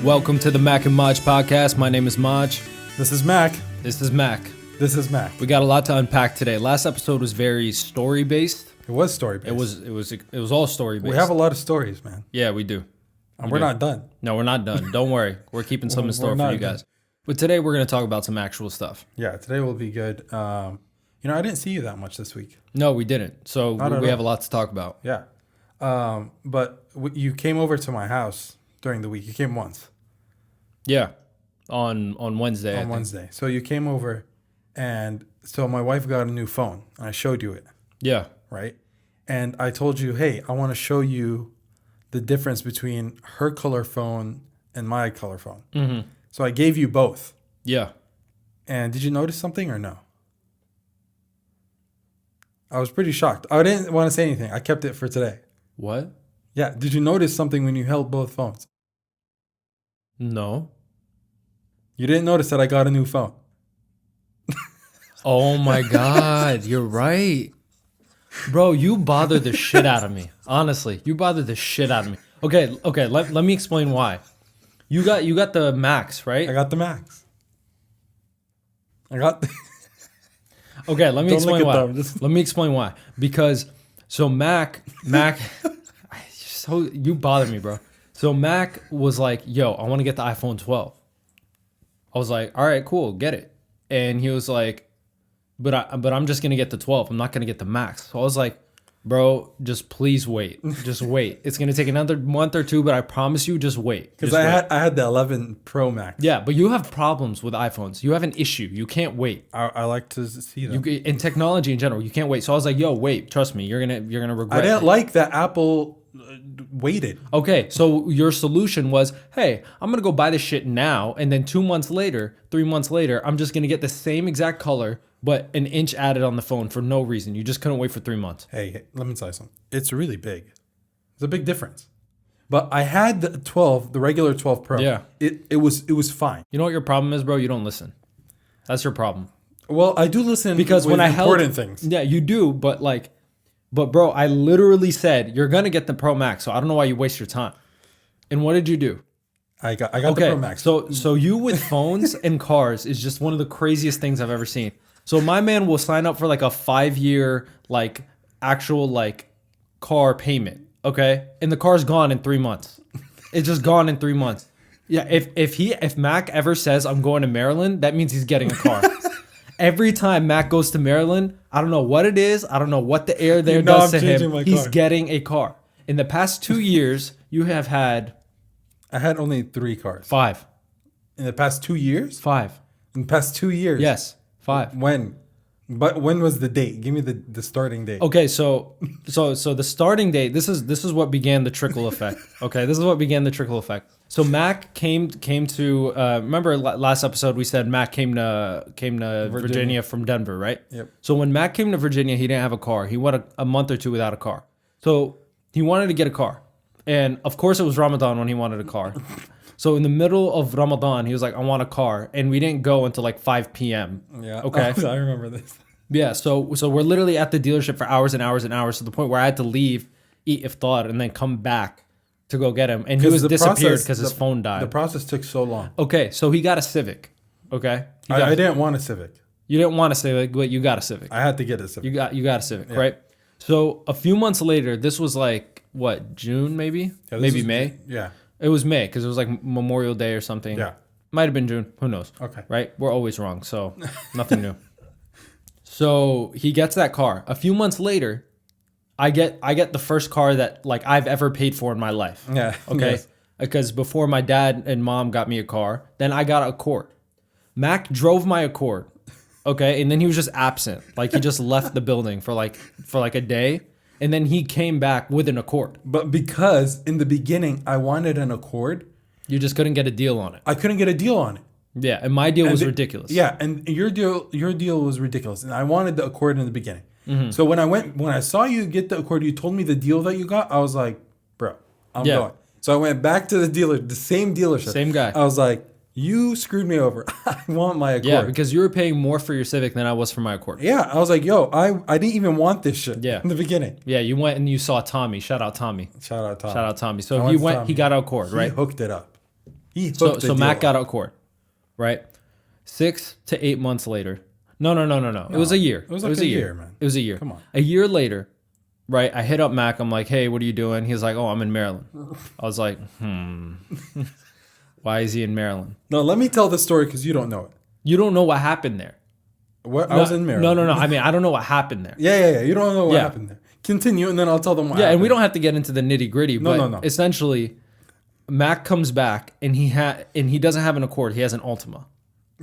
Welcome to the Mac and Maj podcast. My name is Maj. This is Mac. This is Mac. This is Mac. We got a lot to unpack today. Last episode was very story based. It was story based. It was all story based. We have a lot of stories, man. Yeah, we do. And we're not done. No, we're not done. Don't worry. We're keeping some in store for you guys. But today we're going to talk about some actual stuff. Yeah, today will be good. I didn't see you that much this week. No, we didn't. So we have a lot to talk about. Yeah. But you came over to my house during the week. You came once. Yeah. On Wednesday. On Wednesday. So you came over, and so my wife got a new phone. And I showed you it. Yeah. Right? And I told you, hey, I want to show you the difference between her color phone and my color phone. Mm-hmm. So I gave you both. Yeah. And did you notice something or no? I was pretty shocked. I didn't want to say anything. I kept it for today. What? Yeah. Did you notice something when you held both phones? No. You didn't notice that I got a new phone. Oh my God. You're right. Bro, you bother the shit out of me. Honestly, you bother the shit out of me. Okay. Let me explain why. You got the Max, right? I got the Max. Okay, let me explain why. Let me explain why. Because Mac, you bother me, bro. So Mac was like, "Yo, I want to get the iPhone 12." I was like, "All right, cool, get it." And he was like, "But I'm just gonna get the 12. I'm not gonna get the Max." So I was like, "Bro, just please wait. Just wait. It's gonna take another month or two, but I promise you, just wait." Because I had the 11 Pro Max. Yeah, but you have problems with iPhones. You have an issue. You can't wait. I like to see them. In technology in general, you can't wait. So I was like, "Yo, wait. Trust me. You're gonna regret." I didn't like that Apple waited. Okay, so your solution was, "Hey, I'm gonna go buy this shit now, and then 2 months later, 3 months later, I'm just gonna get the same exact color, but an inch added on the phone for no reason. You just couldn't wait for 3 months." Hey, let me tell you something. It's really big. It's a big difference. But I had the 12, the regular 12 Pro. Yeah. It was fine. You know what your problem is, bro? You don't listen. That's your problem. Well, I do listen Because with when I important things. Yeah, you do, but bro, I literally said you're gonna get the Pro Max, so I don't know why you waste your time. And what did you do? I got the Pro Max. So you with phones and cars is just one of the craziest things I've ever seen. So my man will sign up for like a 5-year actual car payment, okay? And the car's gone in 3 months. It's just gone in 3 months. Yeah, if Mac ever says I'm going to Maryland, that means he's getting a car. Every time Mac goes to Maryland, I don't know what it is. I don't know what the air there does to him. He's getting a car. In the past 2 years, you have had... I had only 3 cars. 5. In the past 2 years? 5. In the past 2 years? Yes, 5. When? But when was the date? Give me the starting date. Okay, so the starting date, this is what began the trickle effect. Okay, this is what began the trickle effect. So Mac came to remember last episode we said Mac came to Virginia from Denver, right? Yep. So when Mac came to Virginia, he didn't have a car. He went a month or two without a car. So he wanted to get a car. And of course it was Ramadan when he wanted a car. So in the middle of Ramadan, he was like, "I want a car." And we didn't go until 5 p.m. Yeah. Okay. I remember this. Yeah, so we're literally at the dealership for hours and hours and hours to the point where I had to leave, eat iftar, and then come back to go get him. And he was disappeared because his phone died. The process took so long. Okay, so he got a Civic. Okay, I didn't want a Civic. You didn't want a Civic, but you got a Civic. I had to get a Civic. You got a Civic, yeah. Right? So a few months later, this was June maybe? Yeah, maybe May? Yeah. It was May because it was Memorial Day or something. Yeah. Might have been June. Who knows? Okay. Right? We're always wrong, so nothing new. So he gets that car. A few months later, I get the first car that I've ever paid for in my life. Yeah. Okay. Yes. Because before my dad and mom got me a car, then I got an Accord. Mac drove my Accord. Okay, and then he was just absent. He just left the building for a day, and then he came back with an Accord. But because in the beginning I wanted an Accord, you just couldn't get a deal on it. I couldn't get a deal on it. Yeah, and my deal was ridiculous. Yeah, and your deal was ridiculous, and I wanted the Accord in the beginning. Mm-hmm. So when I saw you get the Accord, you told me the deal that you got. I was like, "Bro, I'm going." So I went back to the dealer, the same dealership, same guy. I was like, "You screwed me over. I want my Accord." Yeah, because you were paying more for your Civic than I was for my Accord. Yeah, I was like, "Yo, I didn't even want this shit." Yeah. In the beginning. Yeah, you went and you saw Tommy. Shout out Tommy. Shout out Tommy. So he got an Accord, right? He hooked it up. He hooked So the so deal Mac got up. a Accord, right? 6 to 8 months later. No. It was a year. It was like a year, man. It was a year. Come on. A year later, right? I hit up Mac. I'm like, hey, what are you doing? He's like, oh, I'm in Maryland. I was like, why is he in Maryland? No, let me tell the story because you don't know it. You don't know what happened there. What? I was in Maryland. No. I mean, I don't know what happened there. Yeah. You don't know what Yeah. happened there. Continue, and then I'll tell them what Yeah, happened. and we don't have to get into the nitty gritty. But No. essentially, Mac comes back and he doesn't have an Accord. He has an Altima.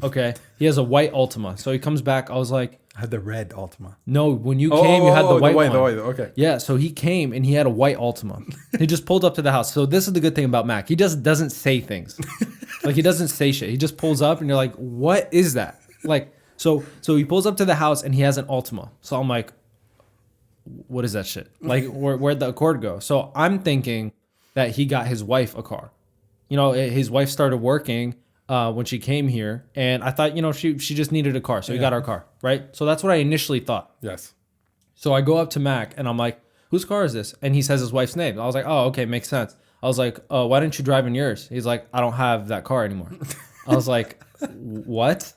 Okay, he has a white Altima. So he comes back. I was like, I had the red Altima. no, when you came, you had the white one. The white, okay. Yeah, so he came and he had a white Altima. He just pulled up to the house. So this is the good thing about Mac. He just doesn't say things. Like he doesn't say shit. He just pulls up and you're like, what is that? Like, so he pulls up to the house and he has an Altima. So I'm like, what is that shit? Like, where'd the Accord go? So I'm thinking that he got his wife a car. You know, his wife started working when she came here, and I thought, you know, she just needed a car, so he got our car, right? So that's what I initially thought. Yes. So I go up to Mac, and I'm like, whose car is this? And he says his wife's name. I was like, oh, okay, makes sense. I was like, oh, why didn't you drive in yours? He's like, I don't have that car anymore. I was like, what?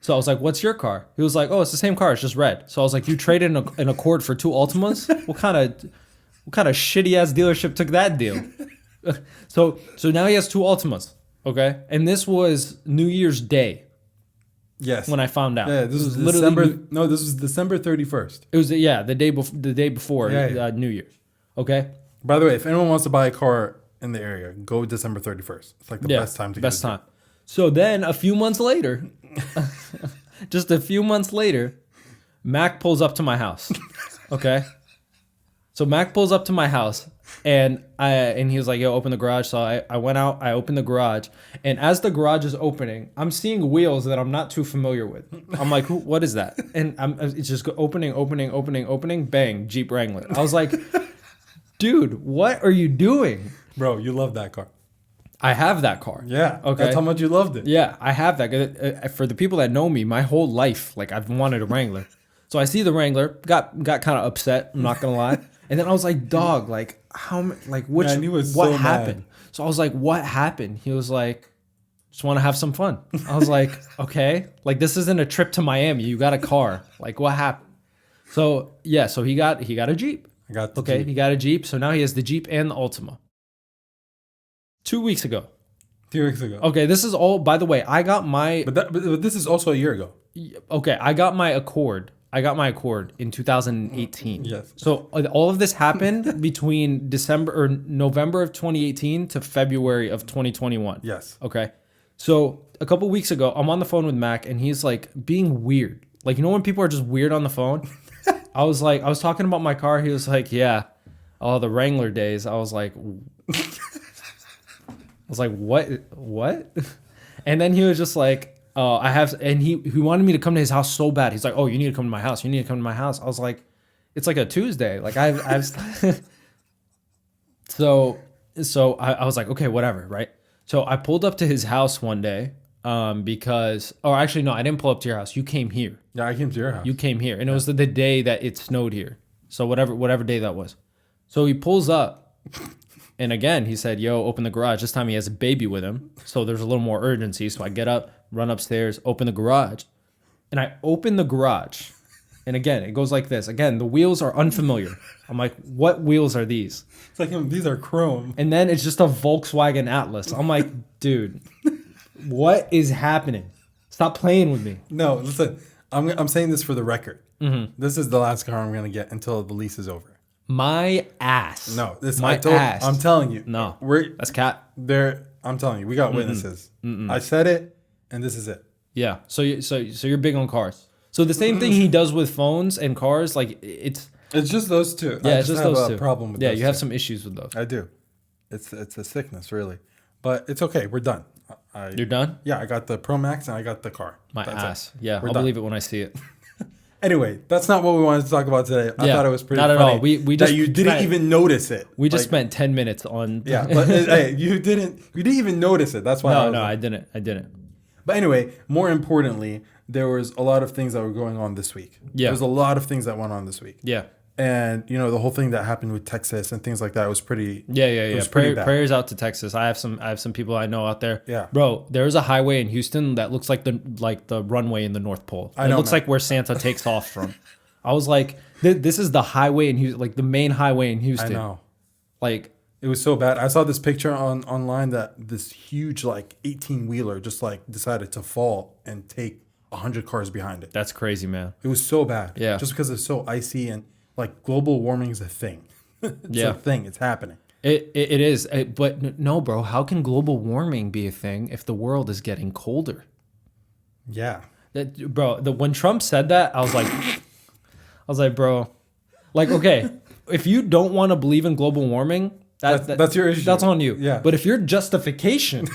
So I was like, what's your car? He was like, oh, it's the same car. It's just red. So I was like, you traded an Accord for 2 Altimas? What kind of shitty ass dealership took that deal? So now he has 2 Altimas. Okay. And this was New Year's Day Yes. when I found out. Yeah, this was literally December. No, this was December 31st. It was the day before Yeah. New Year's. Okay. By the way, if anyone wants to buy a car in the area, go December 31st. It's like the best time to get best time. So then a few months later, just a few months later, Mac pulls up to my house. Okay. So Mac pulls up to my house and he was like, yo, open the garage. So I went out, I opened the garage, and as the garage is opening, I'm seeing wheels that I'm not too familiar with. I'm like, what is that? And it's just opening, bang, Jeep Wrangler. I was like, dude, what are you doing? Bro, you love that car. I have that car. Yeah. Okay. That's how much you loved it. Yeah, I have that. For the people that know me, my whole life, like I've wanted a Wrangler. So I see the Wrangler, got kind of upset. I'm not gonna lie. And then I was like, dog, like which Man, he was what so happened? mad. So I was like, what happened? He was like, just want to have some fun. I was like, okay, like this isn't a trip to Miami. You got a car. Like what happened? So yeah, so he got a Jeep. I got the Okay, Jeep. he got a Jeep. So now he has the Jeep and the Altima. 2 weeks ago. 2 weeks ago. Okay, this is all. By the way, I got my. But this is also a year ago. Okay, I got my Accord. In 2018. Yes. So all of this happened between November of 2018 to February of 2021. Yes. Okay. So a couple weeks ago, I'm on the phone with Mac, and he's like being weird. Like, you know when people are just weird on the phone? I was talking about my car. He was like, yeah, oh, the Wrangler days. I was like, what? And then he was just like, and he wanted me to come to his house so bad. He's like, oh, you need to come to my house. You need to come to my house. I was like, it's like a Tuesday. Like I've so I was like, okay, whatever. Right. So I pulled up to his house one day, because, or actually, no, I didn't pull up to your house. You came here. Yeah, I came to your house. You came here, and it was the day that it snowed here. So whatever day that was. So he pulls up, and again, he said, yo, open the garage. This time he has a baby with him. So there's a little more urgency. So I get up, run upstairs, open the garage. And I open the garage. And again, it goes like this. Again, the wheels are unfamiliar. I'm like, what wheels are these? It's like, these are chrome. And then it's just a Volkswagen Atlas. I'm like, dude, what is happening? Stop playing with me. No, listen. I'm saying this for the record. Mm-hmm. This is the last car I'm gonna get until the lease is over. My ass. No, this my ass. I'm telling you. No, we're that's cat. there. I'm telling you, we got witnesses. I said it, and this is it. Yeah. So you're big on cars. So the same thing he does with phones and cars, like it's just those two. Yeah, I it's just have those a two. problem with yeah, those you have two. some issues with those. I do. It's a sickness, really, but it's okay. We're done. You're done? Yeah, I got the Pro Max and I got the car. My That's ass. it. Yeah, We're I'll done. believe it when I see it. Anyway, that's not what we wanted to talk about today. I Yeah, thought it was pretty not at funny all. We that just you didn't spent- even notice it. We just Like, spent 10 minutes on. yeah, but hey, you didn't even notice it. That's why. I didn't. But anyway, more importantly, there was a lot of things that were going on this week. Yeah. There's a lot of things that went on this week. Yeah. And the whole thing that happened with Texas and things like that was pretty. Yeah. It was pretty bad. Prayers out to Texas. I have some people I know out there. Yeah. Bro, there's a highway in Houston that looks like the runway in the North Pole. It looks like where Santa takes off from. I was like, this is the highway in Houston, like the main highway in Houston. I know. Like, it was so bad. I saw this picture online that this huge 18-wheeler just decided to fall and take 100 cars behind it. That's crazy, man. It was so bad. Yeah. Just because it's so icy and global warming is a thing. It's a thing. It's happening. It is. But no, bro, how can global warming be a thing if the world is getting colder? Yeah. When Trump said that, I was like, bro, okay, if you don't want to believe in global warming, that's your issue. That's on you. Yeah. But if your justification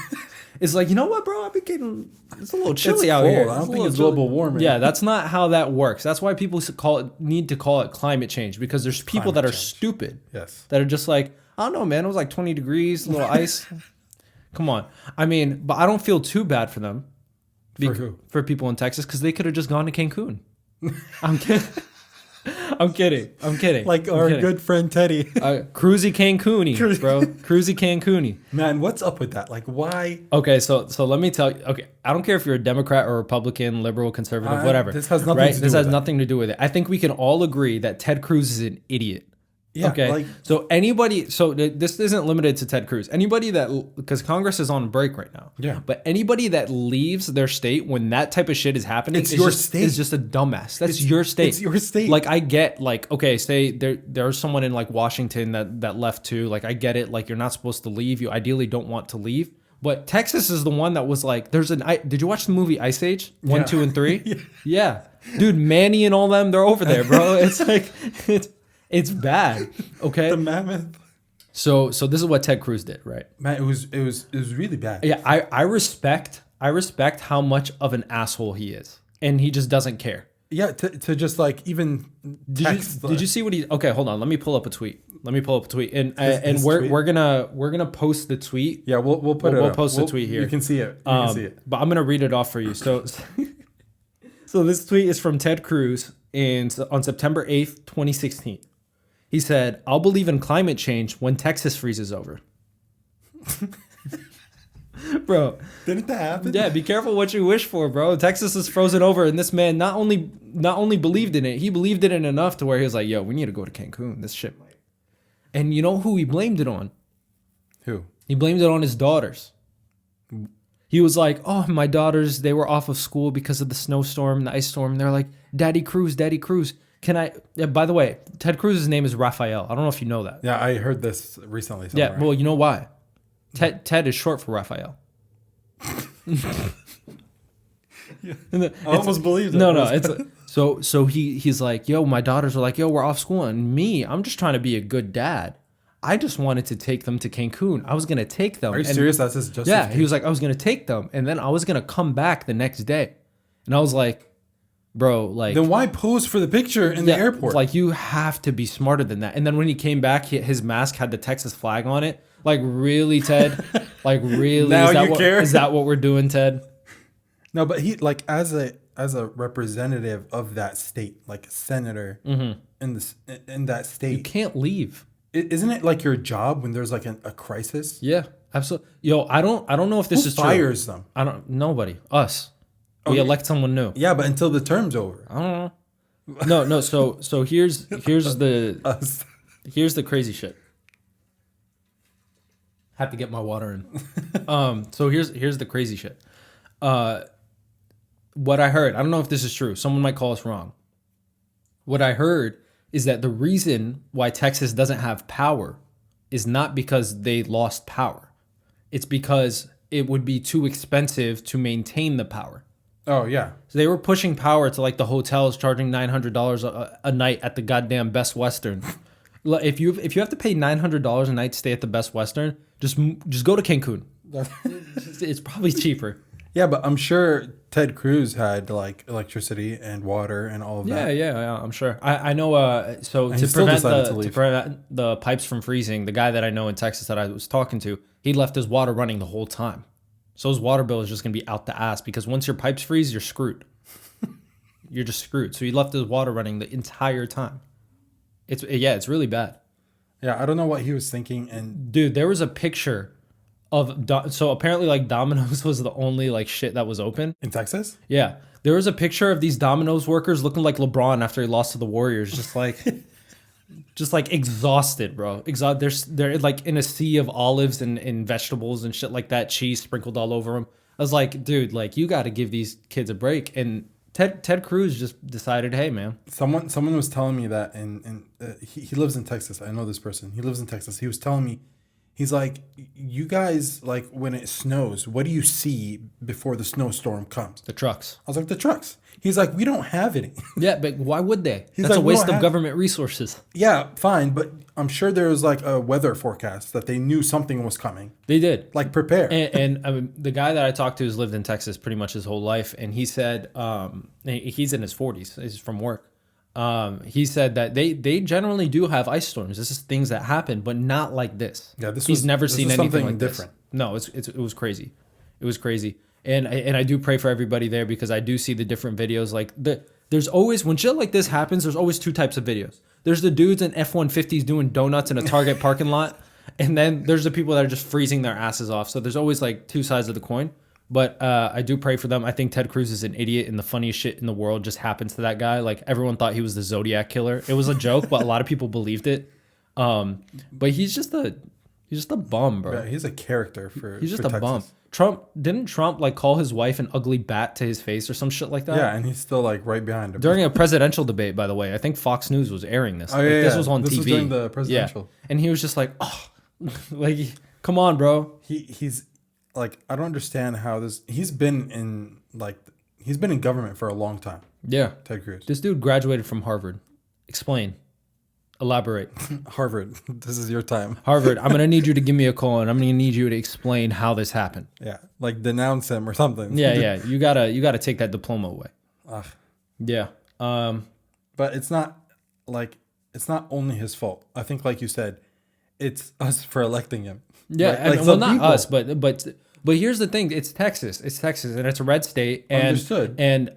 is you know what, bro, it's a little chilly out here. I don't think it's global warming. Yeah, that's not how that works. That's why people need to call it climate change, because there's people that are stupid. Yes. That are just I don't know, man. It was 20 degrees, a little ice. Come on. I mean, but I don't feel too bad for them. For who? For people in Texas, because they could have just gone to Cancun. I'm kidding. I'm kidding. Like our good friend Teddy. Cruzy Cancuni, bro. Cruzy Cancuni. Man, what's up with that? Why? Okay, so let me tell you. Okay, I don't care if you're a Democrat or Republican, liberal, conservative, whatever. This has nothing to do with it. Nothing to do with it. I think we can all agree that Ted Cruz is an idiot. Yeah. Okay. So this isn't limited to Ted Cruz. Anybody because Congress is on break right now. Yeah. But anybody that leaves their state when that type of shit is happening, it's your state. Is just a dumbass. That's your state. It's your state. I get okay, say there's someone in Washington that left too. I get it. You're not supposed to leave. You ideally don't want to leave. But Texas is the one that was did you watch the movie Ice Age 1, 2, and 3? Yeah. Dude, Manny and all them, they're over there, bro. It's bad. Okay. The mammoth. So this is what Ted Cruz did, right? Man, it was really bad. Yeah, I respect how much of an asshole he is, and he just doesn't care. Yeah, to just even text. Did you see what he? Okay, hold on. Let me pull up a tweet. And we're gonna post the tweet. Yeah, we'll post the tweet here. You can see it. You can see it. But I'm gonna read it off for you. So this tweet is from Ted Cruz on September 8th, 2016. He said, "I'll believe in climate change when Texas freezes over." Bro, didn't that happen? Yeah, be careful what you wish for, bro. Texas is frozen over, and this man not only believed in it, he believed in it enough to where he was like, "Yo, we need to go to Cancun. This shit might." And you know who he blamed it on? Who? He blamed it on his daughters. He was like, "Oh, my daughters, they were off of school because of the snowstorm, the ice storm." And they're like, Daddy Cruz, can I?" Yeah, by the way, Ted Cruz's name is Raphael. I don't know if you know that. Yeah, I heard this recently somewhere. Yeah, well, you know why? Ted is short for Raphael. Yeah. I almost believed it. No, it's so he's like, "Yo, my daughters are like, yo, we're off school, and me, I'm just trying to be a good dad. I just wanted to take them to Cancun. I was gonna take them." Are you serious? That's his justification? Yeah, he was like, "I was gonna take them, and then I was gonna come back the next day," and I was like, "Bro, then why pose for the picture in the airport? You have to be smarter than that." And then when he came back, his mask had the Texas flag on it. Really, Ted? Really? Now you care? Is that what we're doing, Ted? No, but he as a representative of that state, a senator in that state, you can't leave. Isn't it your job when there's a crisis? Yeah, absolutely. Yo, I don't know if this is true. Who fires them? Nobody. Us. We elect someone new. Yeah, but until the term's over. I don't know. No. So here's the us. Here's the crazy shit. Had to get my water in. So here's the crazy shit. What I heard, I don't know if this is true. Someone might call us wrong. What I heard is that the reason why Texas doesn't have power is not because they lost power. It's because it would be too expensive to maintain the power. Oh, yeah. So they were pushing power to the hotels, charging $900 a night at the goddamn Best Western. If you have to pay $900 a night to stay at the Best Western, just go to Cancun. It's probably cheaper. Yeah, but I'm sure Ted Cruz had electricity and water and all of that. Yeah, I'm sure. I know. So to prevent the pipes from freezing, the guy that I know in Texas that I was talking to, he left his water running the whole time. So his water bill is just gonna be out the ass because once your pipes freeze, you're screwed. You're just screwed. So he left his water running the entire time. It's really bad. Yeah, I don't know what he was thinking. And Dude, there was a picture of so apparently like Domino's was the only like shit that was open. in Texas, Yeah. There was a picture of these Domino's workers looking like LeBron after he lost to the Warriors, just like just like exhausted, bro. They're like in a sea of olives and vegetables and shit like that, cheese sprinkled all over them. I was like, dude, like you got to give these kids a break. And Ted Cruz just decided, hey, man. someone was telling me that, and he lives in Texas. I know this person. He lives in Texas. He was telling me, he's like, you guys, like when it snows, what do you see before the snowstorm comes? The trucks. I was like, the trucks. He's like, we don't have any. Yeah, but why would they? He's That's like, a "We waste don't of have-" government resources. Yeah, fine, but I'm sure there was like a weather forecast that they knew something was coming. They did. Like prepare. And I mean, the guy that I talked to has lived in Texas pretty much his whole life, and he said he's in his 40s. He's from work. He said that they generally do have ice storms. This is things that happen, but not like this. Yeah, he's never seen anything something like different. this. No, it was crazy. It was crazy. And I do pray for everybody there because I do see the different videos. Like there's always, when shit like this happens, there's always two types of videos. There's the dudes in F-150s doing donuts in a Target parking lot, and then there's the people that are just freezing their asses off. So there's always like two sides of the coin. But I do pray for them. I think Ted Cruz is an idiot, and the funniest shit in the world just happens to that guy. Like everyone thought he was the Zodiac killer. It was a joke, but a lot of people believed it. But he's just a bum, bro. Yeah, he's a character for. He's just for a Texas. bum. Didn't Trump like call his wife an ugly bat to his face or some shit like that? Yeah, and he's still like right behind him. During a presidential debate, by the way. I think Fox News was airing this. Oh, yeah, This yeah. was on This TV. was during the presidential. Yeah. And he was just like, oh, like, come on, bro. He's like, I don't understand how this. He's been in government for a long time. Yeah. Ted Cruz. This dude graduated from Harvard. Explain. Elaborate. Harvard. This is your time. Harvard, I'm going to need you to give me a call, and I'm going to need you to explain how this happened. Yeah, like denounce him or something. Yeah. You gotta take that diploma away. Yeah. But it's not only his fault. I think, like you said, it's us for electing him. Yeah, Like, I mean, some well, not people- us, but here's the thing: it's Texas, and it's a red state, and Understood. and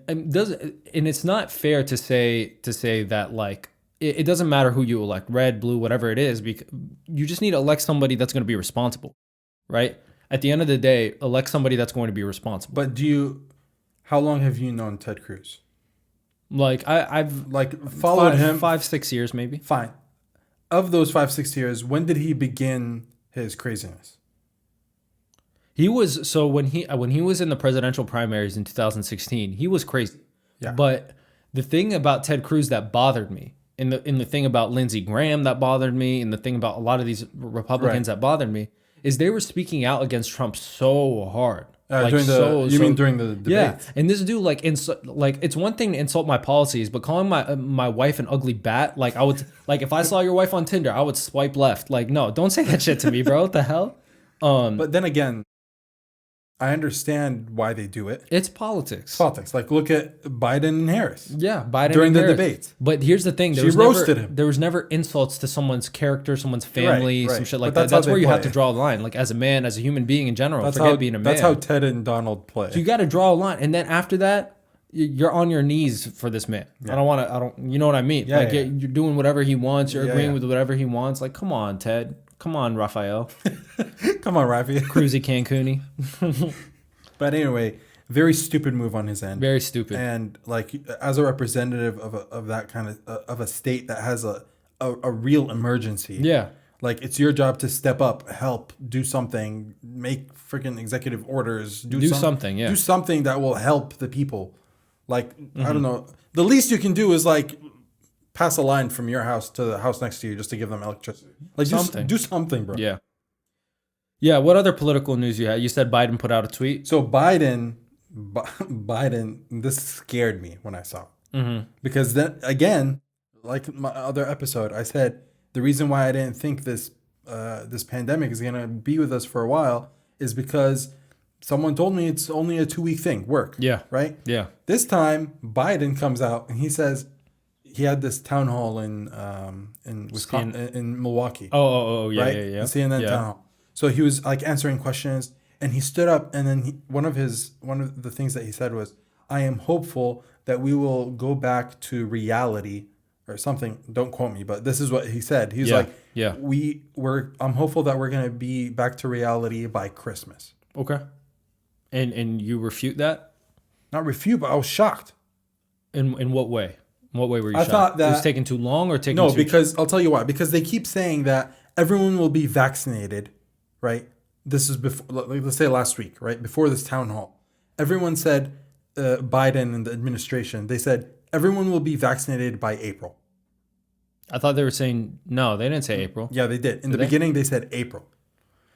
it's not fair to say that like it doesn't matter who you elect, red, blue, whatever it is, because you just need to elect somebody that's going to be responsible, right? At the end of the day, elect somebody that's going to be responsible. But how long have you known Ted Cruz? Like I've Like followed him 5-6 years maybe. Fine. Of those 5-6 years, when did he begin his craziness? He was so when he was in the presidential primaries in 2016, he was crazy. Yeah. But the thing about Ted Cruz that bothered me, and the thing about Lindsey Graham that bothered me, and the thing about a lot of these Republicans that bothered me, is they were speaking out against Trump so hard. During the debates? Yeah, and this dude like it's one thing to insult my policies, but calling my wife an ugly bat, like I would like if I saw your wife on Tinder, I would swipe left. Like no, don't say that shit to me, bro. What the hell? But then again, I understand why they do it. It's politics. Politics. Like look at Biden and Harris. Yeah, Biden During and the Harris. debates. But here's the thing: She roasted him. There was never insults to someone's character, someone's family, Right. some shit like But that. that's how That's where they you have play to draw the line. Like as a man, as a human being in general, That's forget how being a man. That's how Ted and Donald play. So you got to draw a line, and then after that, you're on your knees for this man. Yeah. I don't. You know what I mean? Yeah, like yeah. You're doing whatever he wants. You're Yeah, agreeing yeah. with whatever he wants. Like, come on, Ted. Come on, Raphael. Come on, Rafi. Cruzy Cancuni. But anyway, very stupid move on his end. Very stupid. And like as a representative of that kind of a state that has a real emergency. Yeah. Like it's your job to step up, help, do something, make freaking executive orders, do something, yeah. do something that will help the people. Like I Mm-hmm. don't know, the least you can do is like pass a line from your house to the house next to you just to give them electricity. Like Something. do something, bro. Yeah. Yeah. What other political news you had? You said Biden put out a tweet. So Biden, this scared me when I saw it. Mm-hmm. Because then again, like my other episode, I said the reason why I didn't think this pandemic is gonna be with us for a while is because someone told me it's only a 2-week thing. Work. Yeah. Right. Yeah. This time Biden comes out and he says he had this town hall in Wisconsin, in Milwaukee. Oh, yeah, right? yeah, yeah. The CNN yeah. town hall. So he was like answering questions, and he stood up, and then one of the things that he said was, "I am hopeful that we will go back to reality or something. Don't quote me, but this is what he said. He's Yeah, like, yeah. I'm hopeful that we're gonna be back to reality by Christmas. Okay. And you refute that? Not refute, but I was shocked. In what way? In what way were you I shocked? thought that it was taking too long or taking no, too... because I'll tell you why. Because they keep saying that everyone will be vaccinated, right? This is before, let's say last week, right? Before this town hall, everyone said, Biden and the administration, they said everyone will be vaccinated by April. I thought they were saying... No, they didn't say April. Yeah, they did. In the they? beginning, they said April.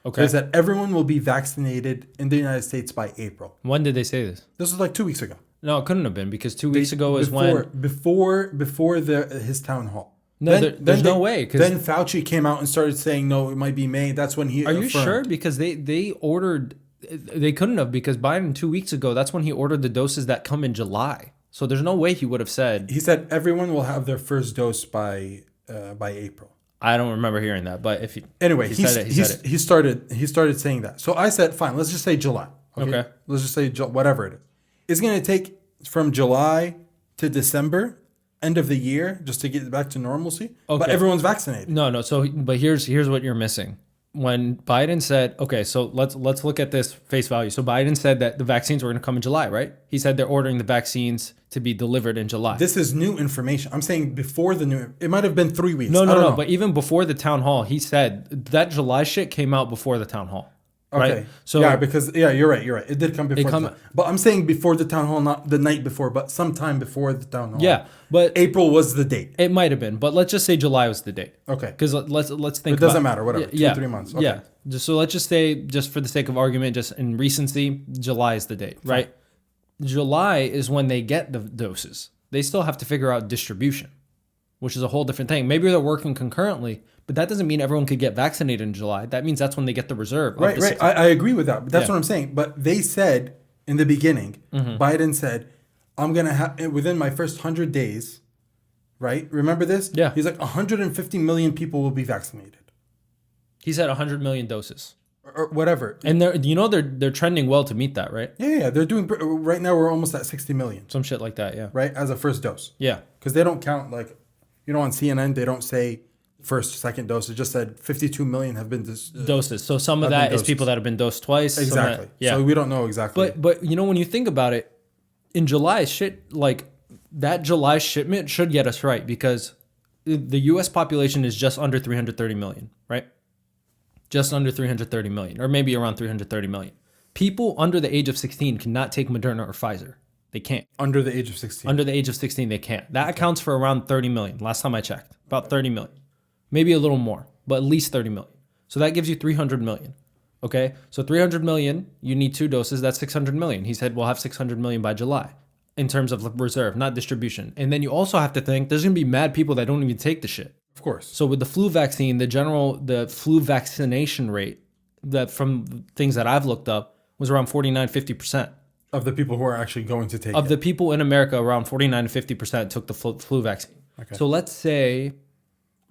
Okay. They said everyone will be vaccinated in the United States by April. When did they say this? This was like 2 weeks ago. No, it couldn't have been because 2 weeks ago is before his town hall. No, there's no way. Then Fauci came out and started saying, no, it might be May. That's when he Are you sure? Because they ordered... They couldn't have because Biden 2 weeks ago, that's when he ordered the doses that come in July. So there's no way he would have said... He said everyone will have their first dose by April. I don't remember hearing that, but if he... Anyway, he said it. He started saying that. So I said, fine, let's just say July. Okay. Let's just say whatever it is. It's going to take from July to December, end of the year, just to get back to normalcy. Okay. But everyone's vaccinated. No. So, but here's what you're missing. When Biden said, okay, so let's look at this face value. So Biden said that the vaccines were going to come in July, right? He said they're ordering the vaccines to be delivered in July. This is new information. I'm saying before it might have been 3 weeks. No. But even before the town hall, he said that July shit came out before the town hall. Okay. Right? So you're right. It did come before. But I'm saying before the town hall, not the night before, but sometime before the town hall. Yeah, but April was the date. It might have been, but let's just say July was the date. Okay. Because let's think. It doesn't matter. Whatever. 2-3 months. Okay. Yeah. So let's just say, just for the sake of argument, just in recency, July is the date, right? July is when they get the doses. They still have to figure out distribution, which is a whole different thing. Maybe they're working concurrently. But that doesn't mean everyone could get vaccinated in July. That means that's when they get the reserve. Right. I agree with that. But that's what I'm saying. But they said in the beginning, Biden said, I'm going to have, within my first 100 days, right? Remember this? Yeah. He's like, 150 million people will be vaccinated. He said 100 million doses. Or whatever. And they're trending well to meet that, right? Yeah. They're doing, right now we're almost at 60 million. Some shit like that, yeah. Right? As a first dose. Yeah. Because they don't count, like, on CNN, they don't say second dose. It just said 52 million have been doses. So some of that is people that have been dosed twice. Exactly. So we don't know exactly. But when you think about it, in July, that July shipment should get us right because the U.S. population is just under 330 million, right? Just under 330 million, or maybe around 330 million. People under the age of 16 cannot take Moderna or Pfizer. They can't. Under the age of 16. Under the age of 16, they can't. That accounts for around 30 million. Last time I checked, about 30 million. Maybe a little more, but at least 30 million. So that gives you 300 million. Okay? So 300 million, you need 2 doses. That's 600 million. He said we'll have 600 million by July in terms of reserve, not distribution. And then you also have to think there's going to be mad people that don't even take the shit. Of course. So with the flu vaccine, the flu vaccination rate that from things that I've looked up was around 49-50%. Of the people who are actually going to take it. Of the people in America, around 49-50% took the flu vaccine. Okay. So let's say,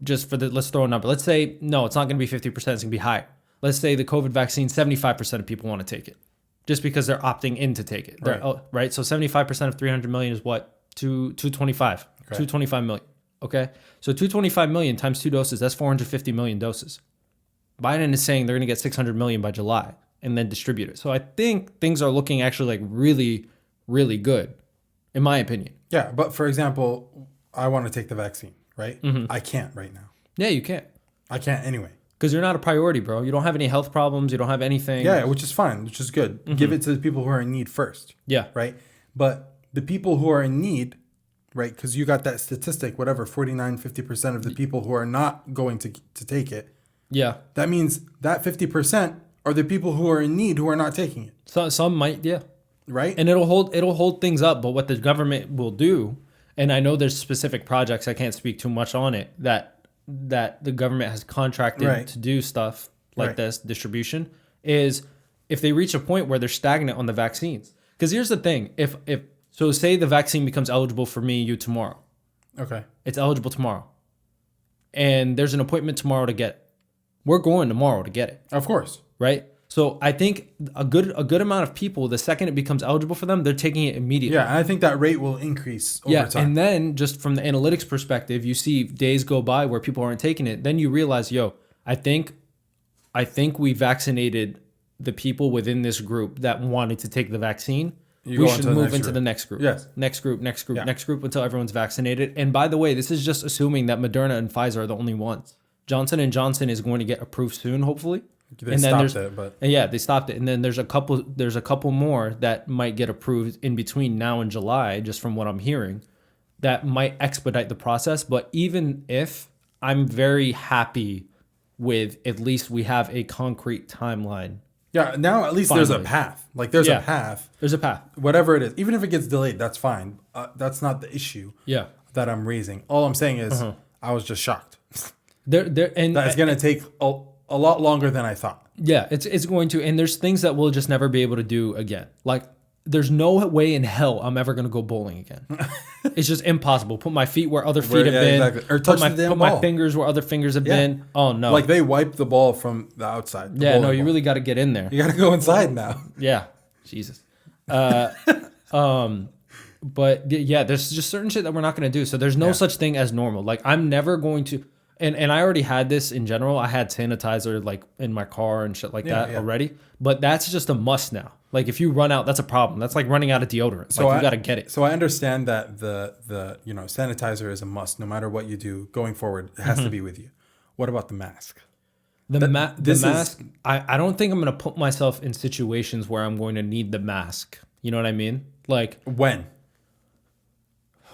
let's throw a number. Let's say, no, it's not going to be 50%. It's going to be higher. Let's say the COVID vaccine, 75% of people want to take it just because they're opting in to take it. Right? So 75% of 300 million is what? 225. Okay. 225 million. Okay? So 225 million times 2 doses, that's 450 million doses. Biden is saying they're going to get 600 million by July and then distribute it. So I think things are looking actually like really, really good, in my opinion. Yeah, but for example, I want to take the vaccine, right? Mm-hmm. I can't right now. Yeah, you can't. I can't anyway. Because you're not a priority, bro. You don't have any health problems. You don't have anything. Yeah, which is fine, which is good. Mm-hmm. Give it to the people who are in need first. Yeah. Right? But the people who are in need, right, because you got that statistic, whatever, 49-50% of the people who are not going to take it. Yeah. That means that 50% are the people who are in need who are not taking it. So some might, yeah. Right? And it'll hold things up, but what the government will do, and I know there's specific projects, I can't speak too much on it, that the government has contracted to do stuff like this, distribution, is if they reach a point where they're stagnant on the vaccines. Because here's the thing, so say the vaccine becomes eligible for me and you tomorrow. Okay. It's eligible tomorrow. And there's an appointment tomorrow to get it. We're going tomorrow to get it. Of course. Right? So I think a good amount of people, the second it becomes eligible for them, they're taking it immediately. Yeah, and I think that rate will increase over time. And then just from the analytics perspective, you see days go by where people aren't taking it. Then you realize, I think we vaccinated the people within this group that wanted to take the vaccine. We should move into the next group. Yes. Next group until everyone's vaccinated. And by the way, this is just assuming that Moderna and Pfizer are the only ones. Johnson & Johnson is going to get approved soon, hopefully. They stopped it, but they stopped it. And then there's a couple more that might get approved in between now and July, just from what I'm hearing, that might expedite the process. But even if, I'm very happy with at least we have a concrete timeline. Yeah, now at least there's a path. Like there's a path. There's a path. Whatever it is. Even if it gets delayed, that's fine. That's not the issue that I'm raising. All I'm saying is I was just shocked. And that it's going to take a lot longer than I thought. Yeah, it's going to. And there's things that we'll just never be able to do again. Like there's no way in hell I'm ever going to go bowling again. It's just impossible. Put my feet where other feet have been. Exactly. Or touch the damn ball. Put my fingers where other fingers have been. Oh, no. Like they wipe the ball from the outside. Yeah, no, you really got to get in there. You got to go inside now. Yeah. Jesus. But yeah, there's just certain shit that we're not going to do. So there's no such thing as normal. Like I'm never going to, and I already had this in general. I had sanitizer like in my car and shit like that already. But that's just a must now. Like if you run out, that's a problem. That's like running out of deodorant. So you got to get it. So I understand that the sanitizer is a must. No matter what you do going forward, it has to be with you. What about the mask? The mask. I don't think I'm going to put myself in situations where I'm going to need the mask. You know what I mean? Like when?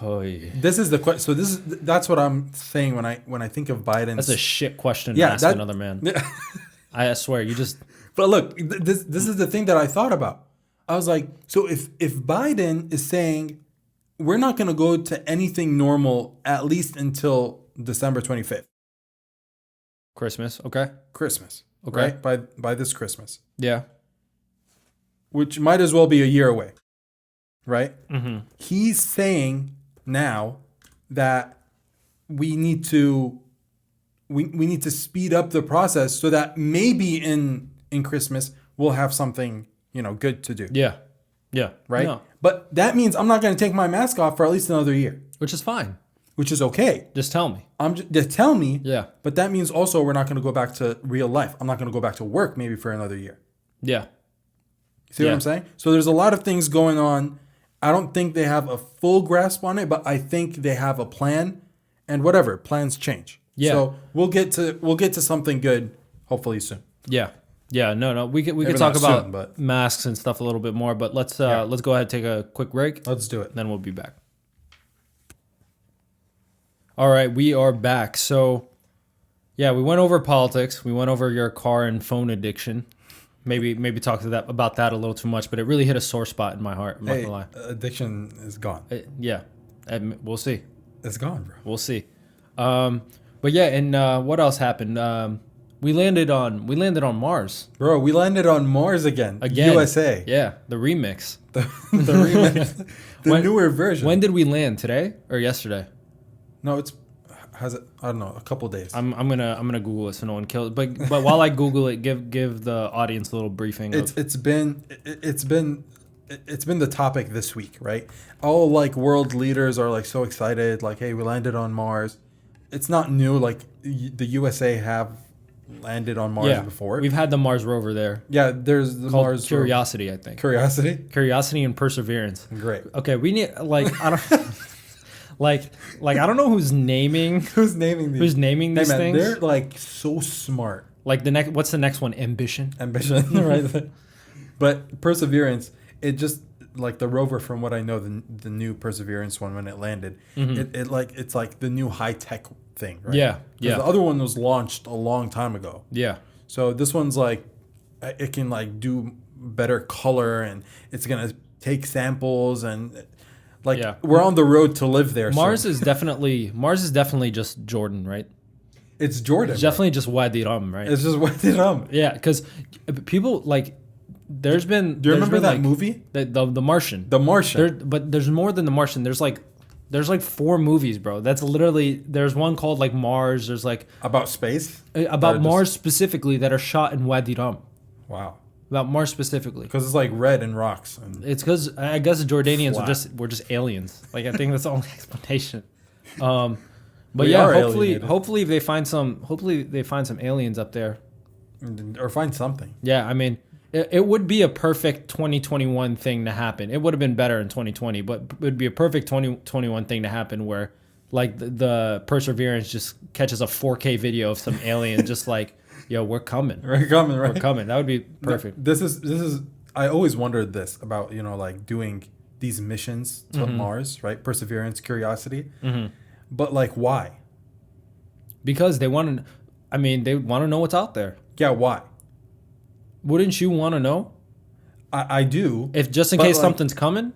Oh yeah. This is the question. So that's what I'm saying when I think of Biden. That's a shit question to ask another man. I swear you just. But look, this is the thing that I thought about. I was like, so if Biden is saying we're not going to go to anything normal at least until December 25th. Christmas, okay. Christmas, okay. Right? By this Christmas. Yeah. Which might as well be a year away, right? Mm-hmm. He's saying now that we need to speed up the process so that maybe in Christmas we'll have something good to do. Yeah. Right. No. But that means I'm not going to take my mask off for at least another year, which is fine. Which is okay. Just tell me. Just tell me. Yeah. But that means also we're not going to go back to real life. I'm not going to go back to work maybe for another year. Yeah. See what I'm saying? So there's a lot of things going on. I don't think they have a full grasp on it, but I think they have a plan. And whatever, plans change. Yeah. So we'll get to something good hopefully soon. Yeah. Yeah, no. We could talk about masks and stuff a little bit more, but let's go ahead and take a quick break. Let's do it. Then we'll be back. All right, we are back. So, yeah, we went over politics. We went over your car and phone addiction. Maybe talk about that a little too much, but it really hit a sore spot in my heart. I'm not gonna lie. Addiction is gone. We'll see. It's gone, bro. We'll see. But yeah, and what else happened? We landed on Mars. Bro, we landed on Mars again. USA. Yeah, the remix. The remix. Newer version. When did we land? Today or yesterday? No, I don't know, a couple days. I'm gonna Google it so no one kills. But while I Google it, give the audience a little briefing. It's been the topic this week, right? All like world leaders are like so excited, like, hey, we landed on Mars. It's not new. Like the USA have landed on Mars before. We've had the Mars rover there. Yeah, there's the Mars Curiosity, I think. Curiosity and Perseverance. Great. Okay, we need I don't. Like I don't know who's naming these things. They're like so smart. Like what's the next one? Ambition, right? But Perseverance, it just like the rover. From what I know, the new Perseverance one when it landed, it's like the new high tech thing, right? Yeah. The other one was launched a long time ago. Yeah. So this one's like it can like do better color and it's gonna take samples and. We're on the road to live there. Mars is definitely just Jordan, right? It's Jordan. It's definitely just Wadi Ram, right? It's just Wadi Ram. Yeah, because people like there's been. Do you remember that movie? The Martian. The Martian. But there's more than The Martian. There's like 4 movies, bro. That's literally there's one called like Mars. There's like about space. About Mars specifically that are shot in Wadi Ram. Wow. About Mars specifically. Because it's like red and rocks. And It's because I guess the Jordanians Flat. were just aliens. Like I think that's the only explanation. But We yeah, are hopefully alienated. they find some aliens up there. or find something. Yeah, I mean, it would be a perfect 2021 thing to happen. It would have been better in 2020, but it would be a perfect 2021 thing to happen where like the Perseverance just catches a 4K video of some alien just like, yo, we're coming. Right, coming, right? We're coming. That would be perfect. This is. I always wondered this about like doing these missions to Mm-hmm. Mars, right? Perseverance, Curiosity, but like why? Because they want to they want to know what's out there. Yeah, why? Wouldn't you want to know? I do. If just in But, case like- something's coming,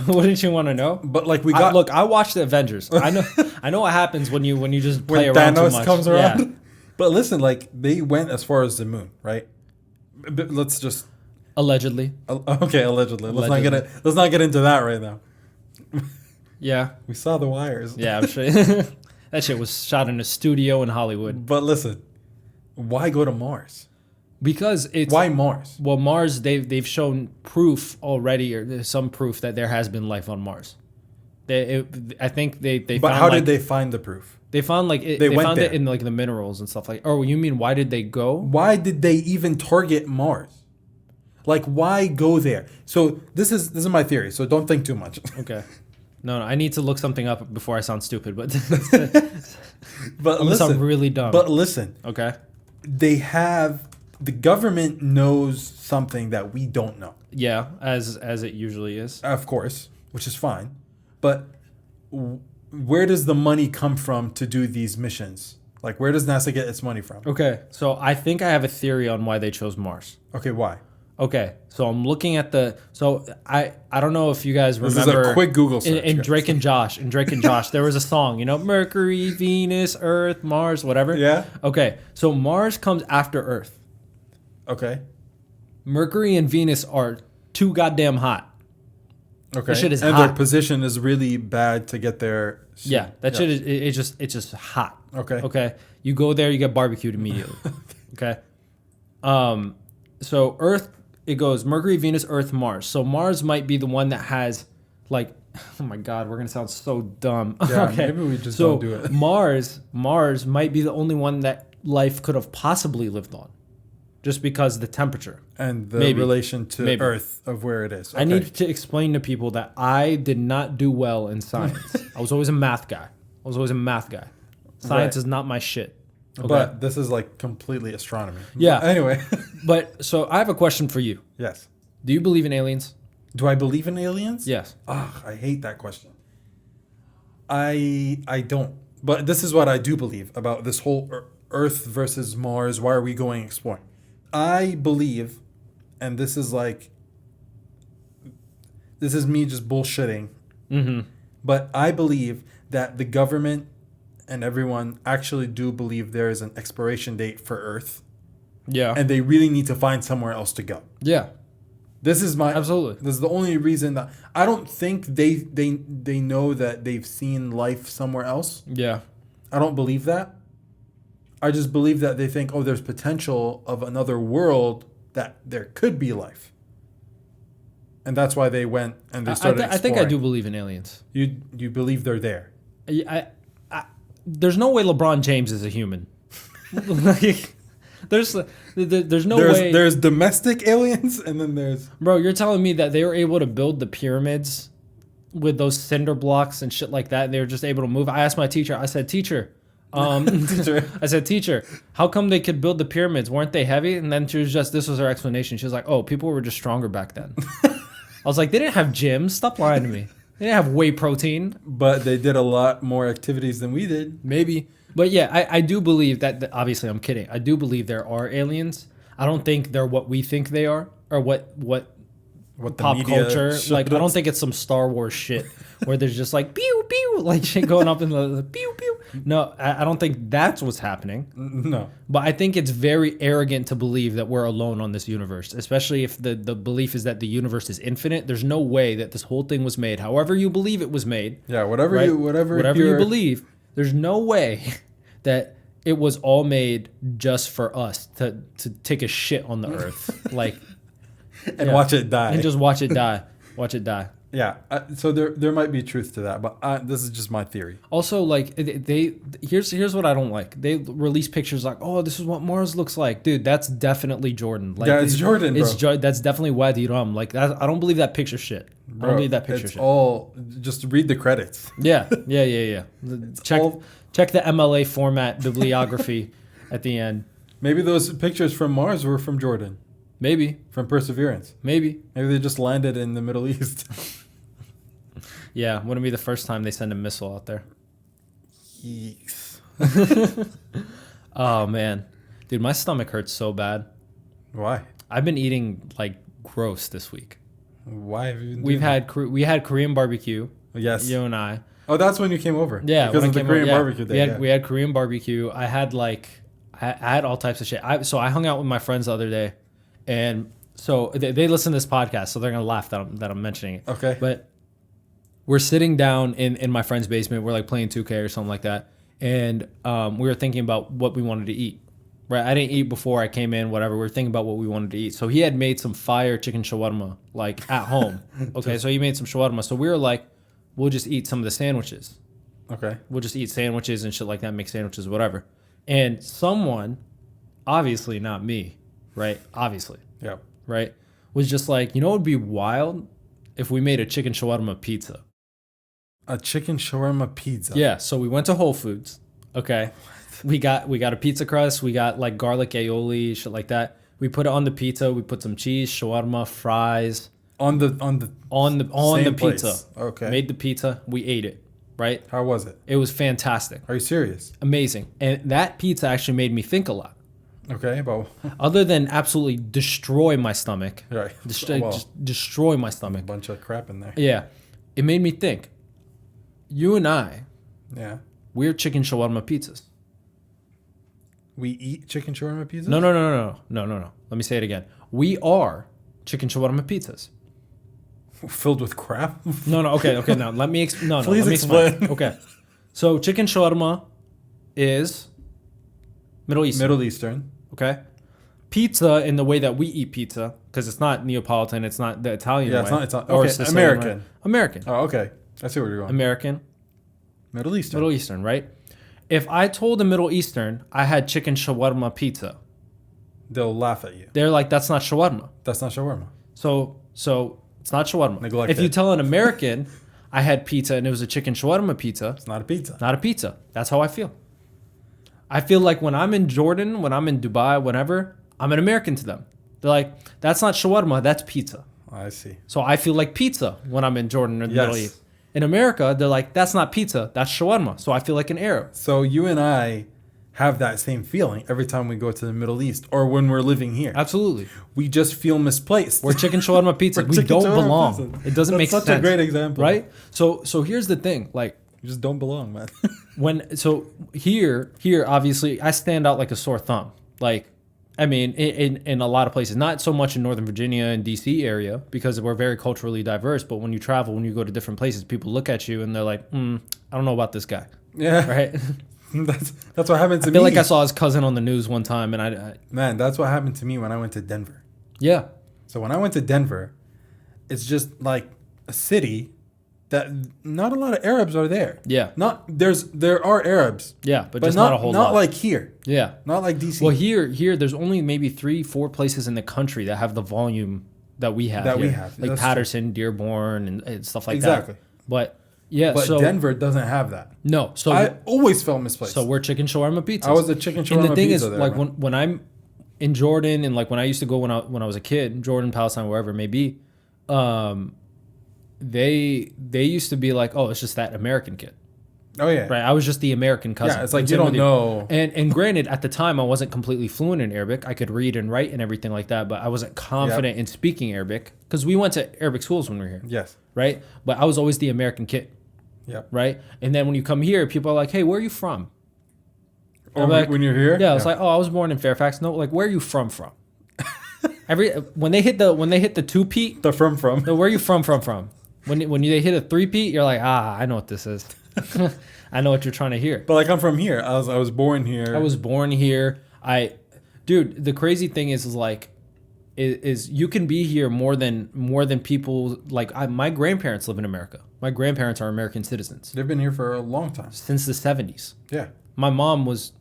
wouldn't you want to know? But like we got Look, I watched the Avengers. I know what happens when you just play when around too Thanos much. comes around. Yeah. But listen, like they went as far as the moon, right? But let's just Allegedly. okay, allegedly. Allegedly. Let's not get into that right now. Yeah. We saw the wires. Yeah, I'm sure. That shit was shot in a studio in Hollywood. But listen, why go to Mars? Because it's Why Mars? well, Mars they've shown proof already, or there's some proof that there has been life on Mars. I think they But found how like, did they find the proof? they found like it, They they went found there. it in like the minerals and stuff like. Oh, you mean why did they go? Why did they even target Mars? Like why go there? So this is my theory. So don't think too much. Okay. No, I need to look something up before I sound stupid, but But I'm gonna sound listen, really dumb. but listen, Okay. the government knows something that we don't know. Yeah, as it usually is. Of course, which is fine. But where does the money come from to do these missions? Like, where does NASA get its money from? Okay, so I think I have a theory on why they chose Mars. Okay, why? Okay, so I'm looking at the. So I don't know if you guys This remember. is a quick Google search. In guys. Drake and Josh, there was a song, Mercury, Venus, Earth, Mars, whatever. Yeah. Okay, so Mars comes after Earth. Okay. Mercury and Venus are too goddamn hot. Okay. shit is and hot. their position is really bad to get there. soon. Yeah, that shit is it's just hot. Okay. Okay. You go there, you get barbecued immediately. Okay. So Earth, it goes Mercury, Venus, Earth, Mars. So Mars might be the one that has like, oh my God, we're gonna sound so dumb. Yeah, Okay. maybe we just So don't do it. Mars might be the only one that life could have possibly lived on, just because of the temperature. And the Maybe. relation to Maybe. Earth of where it is. I need to explain to people that I did not do well in science. I was always a math guy. Science Right. is not my shit. Okay? But this is like completely astronomy. Yeah. Anyway. But so I have a question for you. Yes. Do you believe in aliens? Do I believe in aliens? Yes. I hate that question. I don't. But this is what I do believe about this whole Earth versus Mars. Why are we going exploring? I believe, and this is me just bullshitting. Mm-hmm. But I believe that the government and everyone actually do believe there is an expiration date for Earth, Yeah. and they really need to find somewhere else to go. Yeah. This is my Absolutely. This is the only reason that I don't think they know that they've seen life somewhere else. Yeah. I don't believe that. I just believe that they think, oh, there's potential of another world that there could be life, and that's why they went and they started. I think I do exploring. believe in aliens. You believe they're there? There's no way LeBron James is a human. Like, there's no way. There's domestic aliens, and then there's Bro, you're telling me that they were able to build the pyramids with those cinder blocks and shit like that, and they were just able to move. I asked my teacher. I said, teacher, how come they could build the pyramids? Weren't they heavy? And then this was her explanation. She was like, oh, people were just stronger back then. I was like, they didn't have gyms. Stop lying to me. They didn't have whey protein. but they did a lot more activities than we did. Maybe. But yeah, I do believe that obviously I'm kidding. I do believe there are aliens. I don't think they're what we think they are, or what What the pop media culture. showed Like, I don't us. think it's some Star Wars shit where there's just like pew pew, like shit going up in the pew pew. No, I don't think that's what's happening. No. But I think it's very arrogant to believe that we're alone on this universe, especially if the belief is that the universe is infinite. There's no way that this whole thing was made. However you believe it was made. Yeah, whatever Right? you Whatever you believe, there's no way that it was all made just for us to take a shit on the earth. Like, and watch it die. And just watch it die. Watch it die. Yeah. So there might be truth to that, but this is just my theory. Also, like here's what I don't like. They release pictures like, oh, this is what Mars looks like, dude. That's definitely Jordan. Like, yeah, it's Jordan, bro. That's definitely Wadi Ram. Like that, I don't believe that picture shit. Bro, I don't believe that picture it's shit. all just read the credits. Yeah. Check the MLA format bibliography at the end. Maybe those pictures from Mars were from Jordan. Maybe from Perseverance. Maybe they just landed in the Middle East. Yeah, wouldn't be the first time they send a missile out there. Yeeks. Oh man, dude, my stomach hurts so bad. Why? I've been eating like gross this week. Why have you been We had Korean barbecue. Yes. You and I. Oh, that's when you came over. Yeah, because of the Korean barbecue day. We had Korean barbecue. I had I had all types of shit. So I hung out with my friends the other day, and so they listen to this podcast, so they're gonna laugh that I'm mentioning it. Okay. But we're sitting down in my friend's basement. We're like playing 2K or something like that, and we were thinking about what we wanted to eat. Right, I didn't eat before I came in. Whatever, we were thinking about what we wanted to eat. So he had made some fire chicken shawarma like at home. Okay, so he made some shawarma. So we were like, we'll just eat some of the sandwiches. Okay. We'll just eat sandwiches and shit like that, make sandwiches, whatever. And someone, obviously not me, right? Obviously. Yeah. Right? Was just like, you know what would be wild if we made a chicken shawarma pizza? A chicken shawarma pizza? Yeah. So we went to Whole Foods. Okay. We got a pizza crust. We got like garlic aioli, shit like that. We put it on the pizza. We put some cheese, shawarma, fries. On the pizza. Place. Okay. Made the pizza. We ate it. Right? How was it? It was fantastic. Are you serious? Amazing. And that pizza actually made me think a lot. Okay, but other than absolutely destroy my stomach. Right. Just destroy my stomach. A bunch of crap in there. Yeah. It made me think. You and I. Yeah. We're chicken shawarma pizzas. We eat chicken shawarma pizzas? No. Let me say it again. We are chicken shawarma pizzas. Filled with crap? No. Okay. Now let me explain. Please let me explain. Okay. So chicken shawarma is Middle Eastern. Okay. Pizza in the way that we eat pizza, because it's not Neapolitan, it's not the Italian way. It's not. Okay, Sicilian American. way. American. Oh, okay. I see where you're going. American. Middle Eastern, right? If I told a Middle Eastern I had chicken shawarma pizza, they'll laugh at you. They're like, that's not shawarma. That's not shawarma. So it's not shawarma. Neglected. If you tell an American I had pizza and it was a chicken shawarma pizza, it's not a pizza. Not a pizza. That's how I feel. I feel like when I'm in Jordan, when I'm in Dubai, whenever, I'm an American to them. They're like, that's not shawarma, that's pizza. I see. So I feel like pizza when I'm in Jordan or the Middle East. In America, they're like, that's not pizza, that's shawarma. So I feel like an Arab. So you and I have that same feeling every time we go to the Middle East or when we're living here. Absolutely. We just feel misplaced. We're chicken shawarma pizza. We don't belong. Pizza. It doesn't make sense. That's such a great example. Right? So here's the thing. Like, you just don't belong, man. Here, obviously, I stand out like a sore thumb. Like, I mean, in a lot of places, not so much in Northern Virginia and DC area because we're very culturally diverse. But when you travel, when you go to different places, people look at you and they're like, I don't know about this guy. Yeah. Right. That's what happened to me. I feel like I saw his cousin on the news one time, and man, that's what happened to me when I went to Denver. Yeah. So when I went to Denver, it's just like a city that not a lot of Arabs are there. Yeah. There are Arabs. Yeah, but just not a whole lot. Not like here. Yeah. Not like DC. Well, here there's only maybe 3-4 places in the country that have the volume that we have. We have. Like that's Patterson, true. Dearborn, and stuff like exactly. that. But yeah, but Denver doesn't have that. No. So I always felt misplaced. So we're chicken shawarma pizza. I was a chicken shawarma pizza. And the thing is, there, like when I'm in Jordan and like when I used to go when I was a kid, Jordan, Palestine, wherever it may be, they used to be like, oh, it's just that American kid. Oh yeah. Right. I was just the American cousin. Yeah, it's like you don't know. And granted, at the time I wasn't completely fluent in Arabic. I could read and write and everything like that, but I wasn't confident in speaking Arabic because we went to Arabic schools when we were here. Yes. Right? But I was always the American kid. Yeah. Right? And then when you come here, people are like, hey, where are you from? Or like, when you're here? Yeah, it's like, oh, I was born in Fairfax. No, like, where are you from? When they hit the two-peat. The from. No, where are you from? When they hit a three-peat, you're like, I know what this is. I know what you're trying to hear. But like, I'm from here. I was born here. I was born here. Dude, the crazy thing is like, is you can be here more than people like my grandparents live in America. My grandparents are American citizens They've been here for a long time. since the 70s. Yeah. My mom was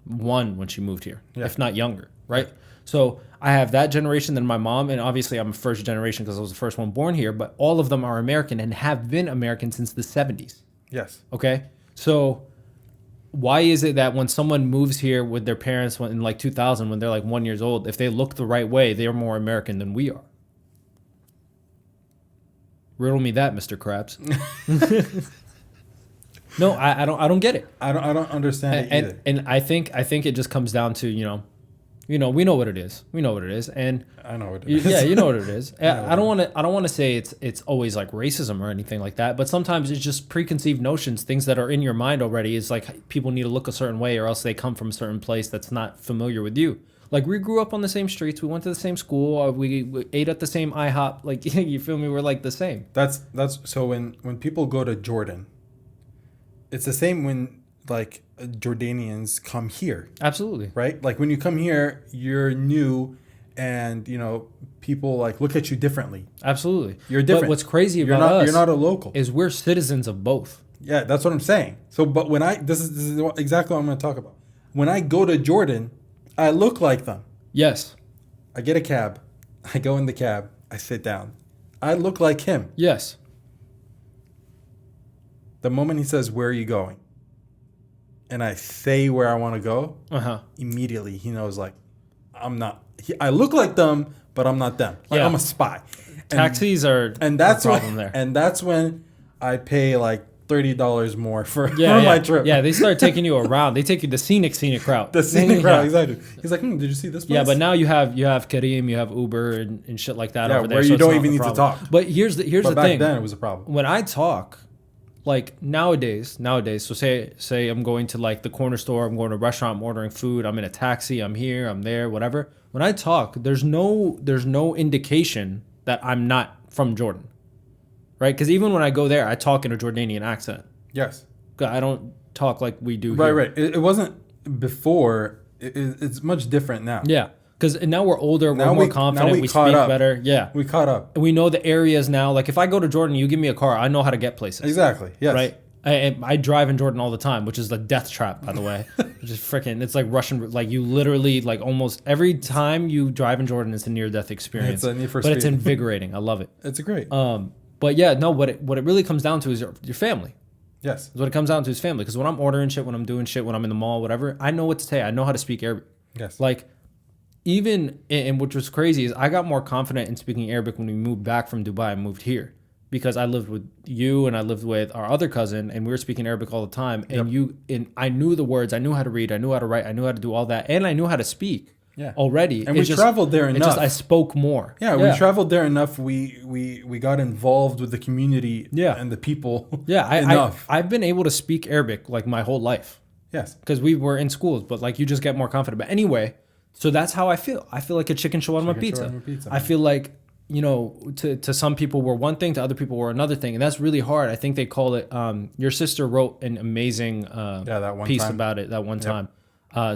one when she moved here, Yeah. if not younger, right? So I have that generation, then my mom, and obviously I'm a first generation because I was the first one born here, but all of them are American and have been American since the 70s. Yes. Okay? So why is it that when someone moves here with their parents in like 2000, when they're like 1 year old, if they look the right way, they're more American than we are? Riddle me that, Mr. Krabs. No, I don't get it. I don't understand it either. And I think it just comes down to, we know what it is. We know what it is. And I know what it is. yeah, you know what it is. I don't want to say it's always like racism or anything like that, but sometimes it's just preconceived notions, things that are in your mind already. Is like people need to look a certain way or else they come from a certain place that's not familiar with you. Like we grew up on the same streets, we went to the same school, we ate at the same IHOP. Like you feel me? We're like the same. That's so when people go to Jordan, it's the same when like Jordanians come here. Absolutely. Right? Like when you come here, you're new and people like look at you differently. Absolutely. You're different. But what's crazy about us you're not a local. is we're citizens of both. Yeah, that's what I'm saying. So but when this is exactly what I'm going to talk about. When I go to Jordan, I look like them. Yes. I get a cab. I go in the cab. I sit down. I look like him. Yes. The moment he says, "Where are you going?" and I say where I want to go, immediately he knows like I'm not. I look like them, but I'm not them. Like I'm a spy. Taxis are that's a problem when, there. And that's when I pay like $30 more for my trip. Yeah, they start taking you around. They take you the scenic route. The scenic route, exactly. He's like, did you see this place? Yeah, but now you have Kareem, you have Uber and shit like that over there. Where you don't even need to talk. But here's the thing. Back then it was a problem. When I talk, like nowadays, so say I'm going to like the corner store, I'm going to a restaurant, I'm ordering food, I'm in a taxi, I'm here, I'm there, whatever. When I talk, there's no indication that I'm not from Jordan. Right? Because even when I go there, I talk in a Jordanian accent. Yes. I don't talk like we do here. Right. It wasn't before. It's much different now. Yeah. Because now we're older, we're more confident, we speak better. Yeah. We caught up. We know the areas now. Like if I go to Jordan, you give me a car, I know how to get places. Exactly. Yes. Right? I drive in Jordan all the time, which is the death trap, by the way. Which is freaking, it's like Russian, like you literally, like almost every time you drive in Jordan, it's a near-death experience. It's a need for speed. But it's speed. invigorating. I love it. It's great. But yeah, no, what it really comes down to is your family. Yes. What it comes down to is family. Because when I'm ordering shit, when I'm doing shit, when I'm in the mall, whatever, I know what to say. I know how to speak Arabic. Yes. Like, even, and which was crazy, is I got more confident in speaking Arabic when we moved back from Dubai and moved here. Because I lived with you and I lived with our other cousin and we were speaking Arabic all the time. And I knew the words, I knew how to read, I knew how to write, I knew how to do all that. And I knew how to speak already. And we traveled there enough. I spoke more. Yeah, we traveled there enough. We got involved with the community and the people enough. I've been able to speak Arabic like my whole life. Yes. Because we were in schools, but like you just get more confident. But anyway, so that's how I feel. I feel like a chicken shawarma pizza. I feel like, to some people we're one thing, to other people we're another thing. And that's really hard. I think they call it, your sister wrote an amazing that one piece time. about it that one time.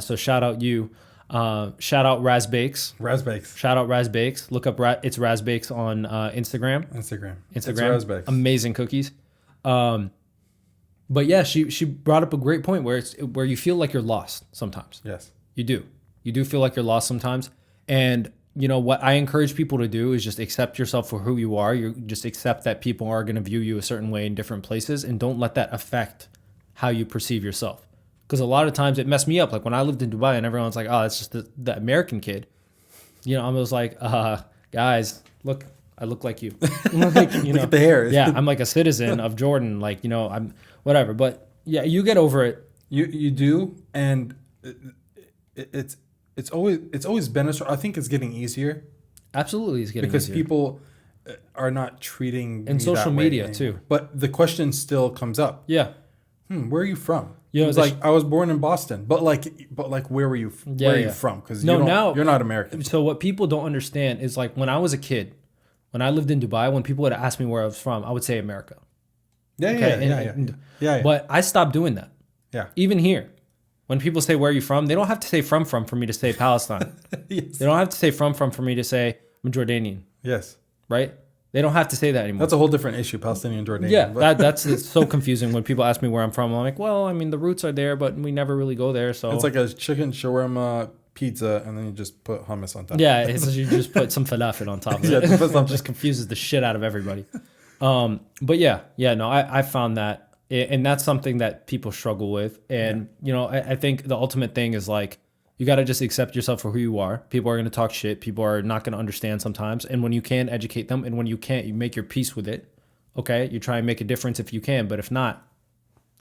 So shout out you. Shout out Raz Bakes. Shout out Raz Bakes. Look up it's Raz Bakes on Instagram. It's Raz Bakes. Amazing cookies. But yeah, she brought up a great point where you feel like you're lost sometimes. Yes. You do feel like you're lost sometimes. And what I encourage people to do is just accept yourself for who you are. You just accept that people are going to view you a certain way in different places, and don't let that affect how you perceive yourself. Because a lot of times it messed me up. Like when I lived in Dubai and everyone's like, oh, that's just the American kid. I was like, guys, look, I look like you. Look at the hair. Yeah, I'm like a citizen of Jordan. Like, I'm whatever. But yeah, you get over it. You do. And it's always been I think it's getting easier. Absolutely, it's getting because easier. people are not treating and social media anymore. too. But the question still comes up. Yeah. Where are you from? It's like I was born in Boston, but where were you? Where are you from? Because you're not American. So what people don't understand is like when I was a kid, when I lived in Dubai, when people would ask me where I was from, I would say America. Yeah. But I stopped doing that. Yeah. Even here, when people say where are you from, they don't have to say from for me to say Palestine. Yes. They don't have to say from for me to say I'm Jordanian, Yes. right? They don't have to say that anymore. That's a whole different issue, Palestinian Jordanian. Yeah, But that's it's so confusing when people ask me where I'm from. I'm like, well, I mean, the roots are there, but we never really go there. So it's like a chicken shawarma pizza, and then you just put hummus on top. yeah, it's you just put some falafel on top of Yeah, it. just put It something. just confuses the shit out of everybody. But no, I found that, and that's something that people struggle with. And I think the ultimate thing is like you got to just accept yourself for who you are. People are going to talk shit. People are not going to understand sometimes. And when you can, educate them. And when you can't, you make your peace with it. Okay, you try and make a difference if you can. But if not,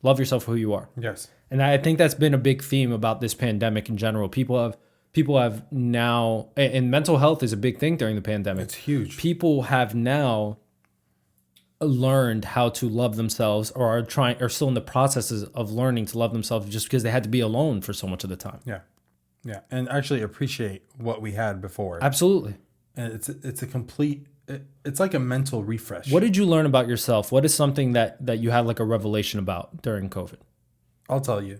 love yourself for who you are. Yes. And I think that's been a big theme about this pandemic in general. People have now, and mental health is a big thing during the pandemic. It's huge. People have now learned how to love themselves, or are still in the processes of learning to love themselves, just because they had to be alone for so much of the time. Yeah. Yeah. And actually appreciate what we had before. Absolutely. And it's a complete, it's like a mental refresh. What did you learn about yourself? What is something that you had like a revelation about during COVID? I'll tell you.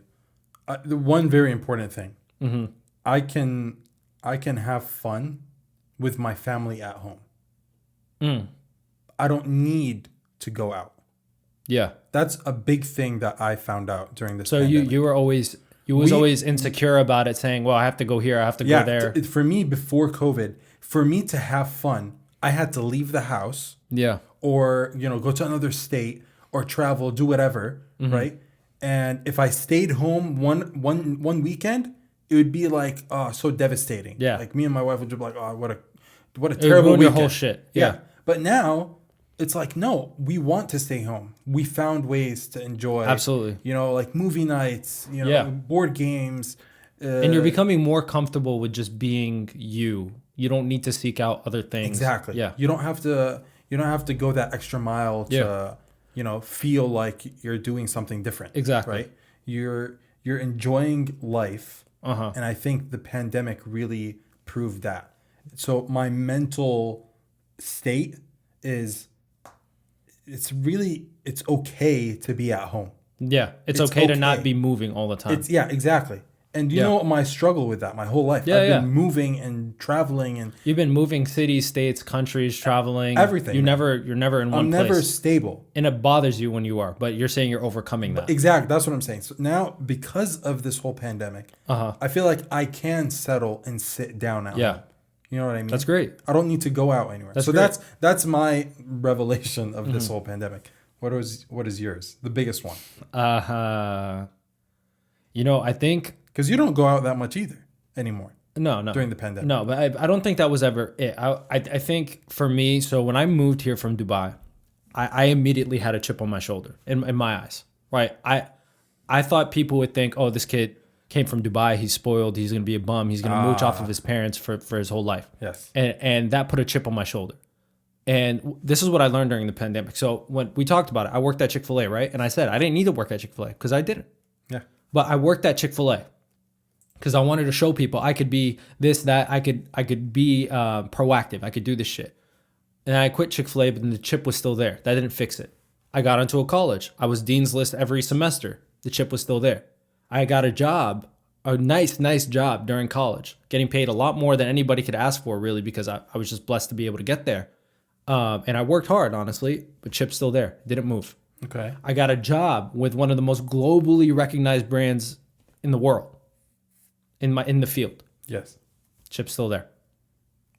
The one very important thing. Mm-hmm. I can have fun with my family at home. I don't need to go out. Yeah. That's a big thing that I found out during this So pandemic. you were always always insecure about it, saying, well, I have to go here, I have to go there. For me, before COVID, for me to have fun, I had to leave the house. Yeah. Or, go to another state or travel, do whatever, right? And if I stayed home one weekend, it would be like, so devastating. Yeah. Like me and my wife would just be like, oh, what a It terrible ruined your weekend. whole shit. Yeah. But now it's like, no, we want to stay home. We found ways to enjoy. Absolutely. Like movie nights, Yeah. board games. And you're becoming more comfortable with just being you. You don't need to seek out other things. Exactly. Yeah. You don't have to go that extra mile to, feel like you're doing something different. Exactly. Right? You're enjoying life. Uh-huh. And I think the pandemic really proved that. So my mental state is it's okay to be at home. Yeah. It's okay to not be moving all the time. Exactly. And you know my struggle with that my whole life. Yeah, I've been moving and traveling, and You've been moving cities, states, countries, traveling. Everything, You're man. never in one I'm place. never stable. And it bothers you when you are, but you're saying you're overcoming that. Exactly. That's what I'm saying. So now, because of this whole pandemic, I feel like I can settle and sit down at home. You know what I mean? That's great. I don't need to go out anywhere. That's so great. that's my revelation of this whole pandemic. What is yours? The biggest one? I think Because you don't go out that much either anymore no during the pandemic. No, but I don't think that was ever it. I think for me, so when I moved here from Dubai, I immediately had a chip on my shoulder in my eyes. Right? I thought people would think, oh, this kid came from Dubai, he's spoiled, he's gonna be a bum, he's gonna mooch off of his parents for his whole life. Yes. And that put a chip on my shoulder. And this is what I learned during the pandemic. So when we talked about it, I worked at Chick-fil-A, right? And I said I didn't need to work at Chick-fil-A because I didn't. Yeah. But I worked at Chick-fil-A because I wanted to show people I could be this, that. I could be proactive. I could do this shit. And I quit Chick-fil-A, but then the chip was still there. That didn't fix it. I got into a college. I was dean's list every semester. The chip was still there. I got a job, a nice job during college, getting paid a lot more than anybody could ask for, really, because I was just blessed to be able to get there. And I worked hard, honestly, but chip's still there. It didn't move. Okay. I got a job with one of the most globally recognized brands in the world, in the field. Yes. Chip's still there.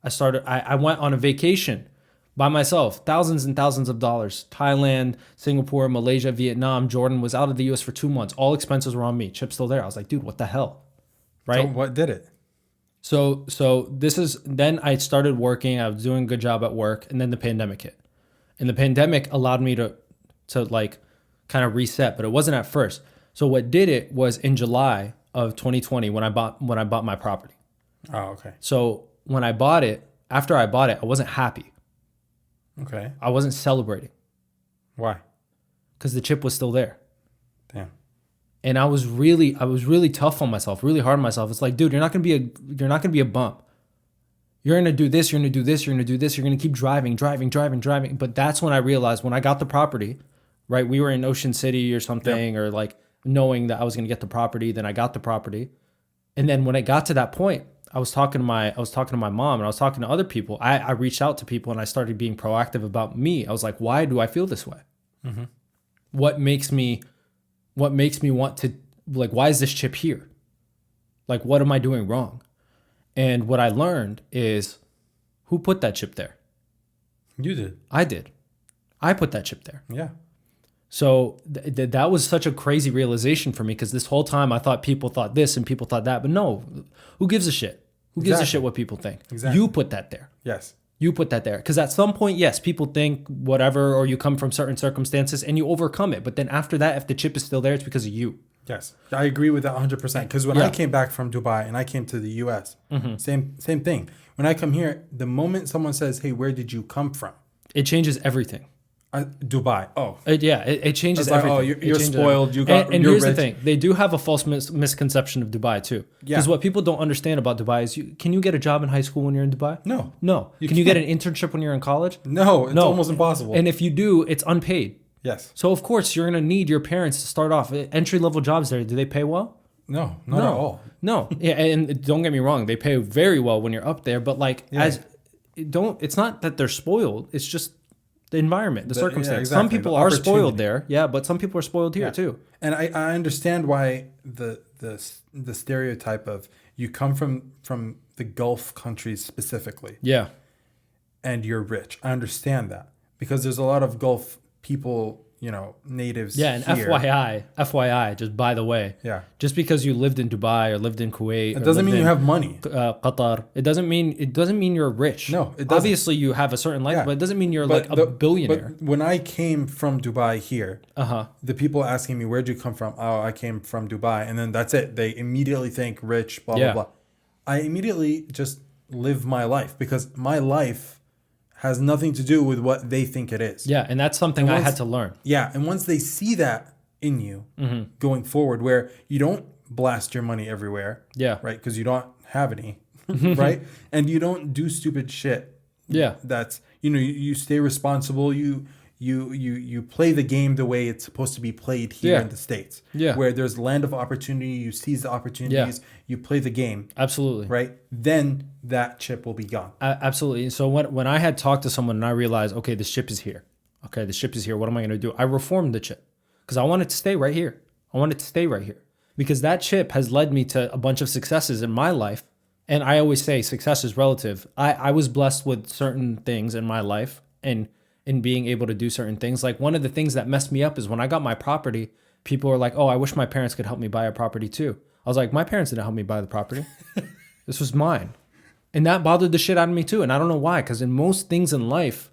I went on a vacation by myself, thousands and thousands of dollars. Thailand, Singapore, Malaysia, Vietnam, Jordan, was out of the US for 2 months. All expenses were on me. Chip's still there. I was like, dude, what the hell? Right? So what did it? So then I started working. I was doing a good job at work, and then the pandemic hit. And the pandemic allowed me to like kind of reset, but it wasn't at first. So what did it was in July of 2020 when I bought my property. Oh, okay. So when I bought it, after I bought it, I wasn't happy. Okay. I wasn't celebrating Why? because the chip was still there. Damn. And I was really tough on myself, really hard on myself. It's like, dude, you're not gonna be a bump. You're gonna do this, you're gonna do this, you're gonna do this, you're gonna keep driving. But that's when I realized, when I got the property, right? We were in Ocean City or something, or like knowing that I was gonna get the property, then I got the property. And then when it got to that point, I was talking to my mom, and I was talking to other people. I reached out to people, and I started being proactive about me. I was like, why do I feel this way? Mm-hmm. What makes me want to, like, why is this chip here? Like, what am I doing wrong? And what I learned is, who put that chip there? You did. I did. I put that chip there. Yeah. So that was such a crazy realization for me, because this whole time I thought people thought this and people thought that. But no, who gives a shit? Who gives a shit what people think? Exactly. You put that there. Yes. You put that there. Because at some point, yes, people think whatever, or you come from certain circumstances and you overcome it. But then after that, if the chip is still there, it's because of you. Yes. I agree with that 100%. Because when I came back from Dubai and I came to the US, same thing. When I come here, the moment someone says, hey, where did you come from? It changes everything. Dubai. Oh. It changes like, everything. oh, you're spoiled. Everything. And you're here's rich. the thing. They do have a false misconception of Dubai too. Because what people don't understand about Dubai is, can you get a job in high school when you're in Dubai? No. Can you get an internship when you're in college? No, it's almost impossible. And if you do, it's unpaid. Yes. So of course you're going to need your parents to start off. Entry level jobs there, do they pay well? No, not at all. No. Yeah, and don't get me wrong, they pay very well when you're up there, but like it's not that they're spoiled, it's just the environment, the circumstance. Yeah, exactly. Some people are spoiled there, but some people are spoiled here too. And I understand why the stereotype of you come from the Gulf countries specifically. Yeah. And you're rich. I understand that, because there's a lot of Gulf people, natives. Yeah, and here. FYI, just by the way. Yeah. Just because you lived in Dubai or lived in Kuwait, it doesn't mean you have money. Qatar. It doesn't mean you're rich. No, it doesn't. Obviously, you have a certain life, but it doesn't mean you're like a billionaire. But when I came from Dubai here, the people asking me, where'd you come from? Oh, I came from Dubai. And then that's it. They immediately think rich, blah, blah, blah. I immediately just live my life, because my life has nothing to do with what they think it is. Yeah, and that's something I had to learn. Yeah, and once they see that in you going forward, where you don't blast your money everywhere, right? Because you don't have any, right? And you don't do stupid shit. Yeah, that's you stay responsible. You play the game the way it's supposed to be played here in the States. Yeah, where there's land of opportunity, you seize the opportunities. You play the game. Absolutely. Right. Then that chip will be gone. Absolutely. So when I had talked to someone and I realized, okay, this chip is here. Okay, the chip is here. What am I going to do? I reformed the chip, because I want it to stay right here. I want it to stay right here, because that chip has led me to a bunch of successes in my life. And I always say success is relative. I was blessed with certain things in my life, and in being able to do certain things. Like, one of the things that messed me up is when I got my property, people were like, oh, I wish my parents could help me buy a property too. I was like, my parents didn't help me buy the property. This was mine. And that bothered the shit out of me too. And I don't know why, because in most things in life,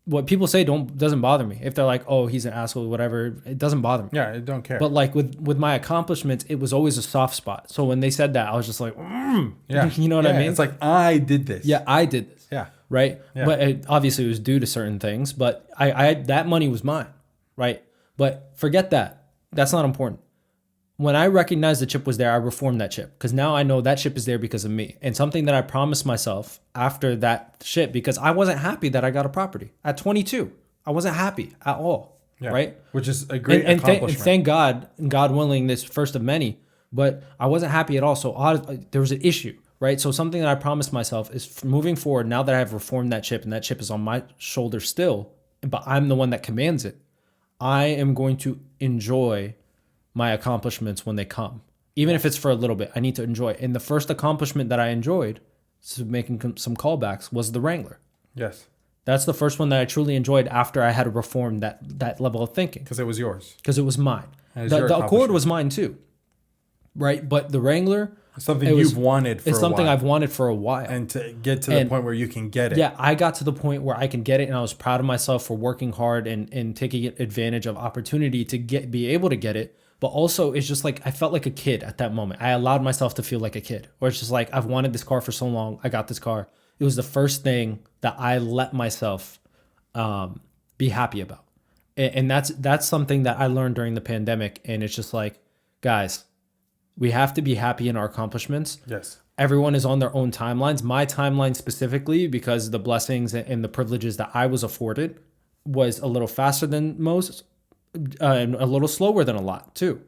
what people say doesn't bother me. If they're like, oh, he's an asshole, whatever, it doesn't bother me. Yeah, I don't care. But like with my accomplishments, it was always a soft spot. So when they said that, I was just like, yeah. You know what I mean? It's like, I did this. Yeah, I did this. Yeah. Right. Yeah. But obviously it was due to certain things, but I that money was mine. Right. But forget that. That's not important. When I recognized the chip was there, I reformed that chip, because now I know that chip is there because of me, and something that I promised myself after that shit, because I wasn't happy that I got a property at 22. I wasn't happy at all. Yeah. Right. Which is a great accomplishment. And thank God, God willing, this first of many, but I wasn't happy at all. So there was an issue. Right. So something that I promised myself is, moving forward, now that I've reformed that chip and that chip is on my shoulder still, but I'm the one that commands it, I am going to enjoy my accomplishments when they come. Even if it's for a little bit, I need to enjoy it. And the first accomplishment that I enjoyed, so making some callbacks, was the Wrangler. Yes. That's the first one that I truly enjoyed after I had reformed that level of thinking. Because it was yours. Because it was mine. The Accord was mine too. Right. But the Wrangler... Something you've wanted for a while. It's something I've wanted for a while. And to get to the point where you can get it. Yeah, I got to the point where I can get it, and I was proud of myself for working hard and taking advantage of opportunity to be able to get it. But also, it's just like, I felt like a kid at that moment. I allowed myself to feel like a kid. Where it's just like, I've wanted this car for so long. I got this car. It was the first thing that I let myself be happy about. And that's something that I learned during the pandemic. And it's just like, guys, we have to be happy in our accomplishments. Yes. Everyone is on their own timelines. My timeline specifically, because the blessings and the privileges that I was afforded was a little faster than most. and a little slower than a lot too.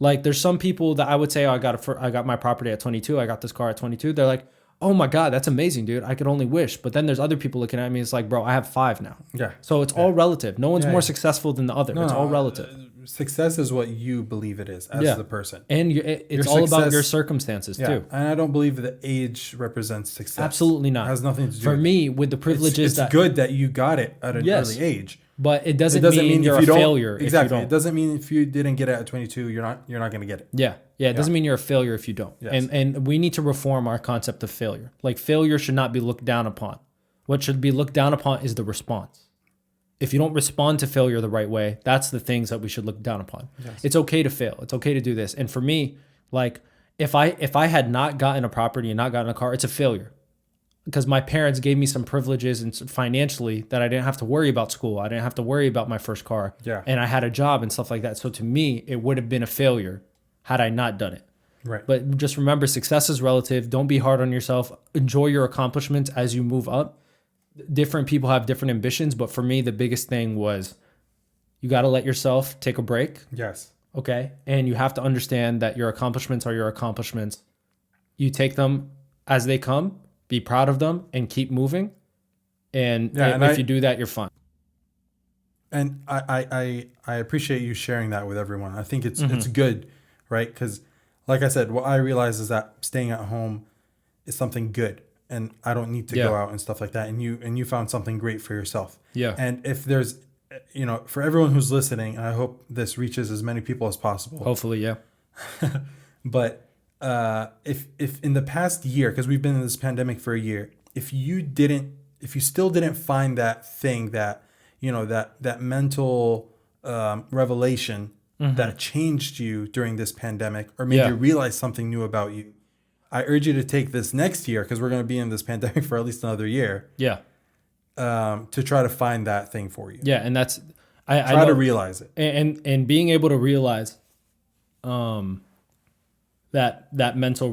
Like there's some people that I would say, oh, I got my property at 22. I got this car at 22. They're like, oh my God, that's amazing, dude. I could only wish. But then there's other people looking at me. It's like, bro, I have 5 now. Yeah. So it's all relative. No one's more successful than the other. It's all relative. Success is what you believe it is as the person. And it's all about your circumstances too. And I don't believe that age represents success. Absolutely not. It has nothing to do For me, with the privileges it's good that you got it at an early age. But it doesn't mean you're a failure. Exactly. If you it doesn't mean if you didn't get it at 22, you're not going to get it. Yeah. It doesn't mean you're a failure if you don't. Yes. And we need to reform our concept of failure. Like failure should not be looked down upon. What should be looked down upon is the response. If you don't respond to failure the right way, that's the things that we should look down upon. Yes. It's okay to fail. It's okay to do this. And for me, like if I had not gotten a property and not gotten a car, it's a failure. Because my parents gave me some privileges and financially that I didn't have to worry about school. I didn't have to worry about my first car. Yeah. And I had a job and stuff like that. So to me, it would have been a failure had I not done it. Right. But just remember, success is relative. Don't be hard on yourself. Enjoy your accomplishments as you move up. Different people have different ambitions. But for me, the biggest thing was you got to let yourself take a break. Yes. Okay. And you have to understand that your accomplishments are your accomplishments. You take them as they come. Be proud of them and keep moving. And if you do that, you're fine. And I appreciate you sharing that with everyone. I think it's good, right? Because like I said, what I realize is that staying at home is something good and I don't need to go out and stuff like that. And you found something great for yourself. Yeah. And if there's, for everyone who's listening, I hope this reaches as many people as possible. Hopefully, yeah. But if in the past year, because we've been in this pandemic for a year, if you still didn't find that thing that, that mental revelation that changed you during this pandemic or made you realize something new about you, I urge you to take this next year, because we're going to be in this pandemic for at least another year. Yeah. To try to find that thing for you. Yeah. And that's, I to realize it. And being able to realize, that mental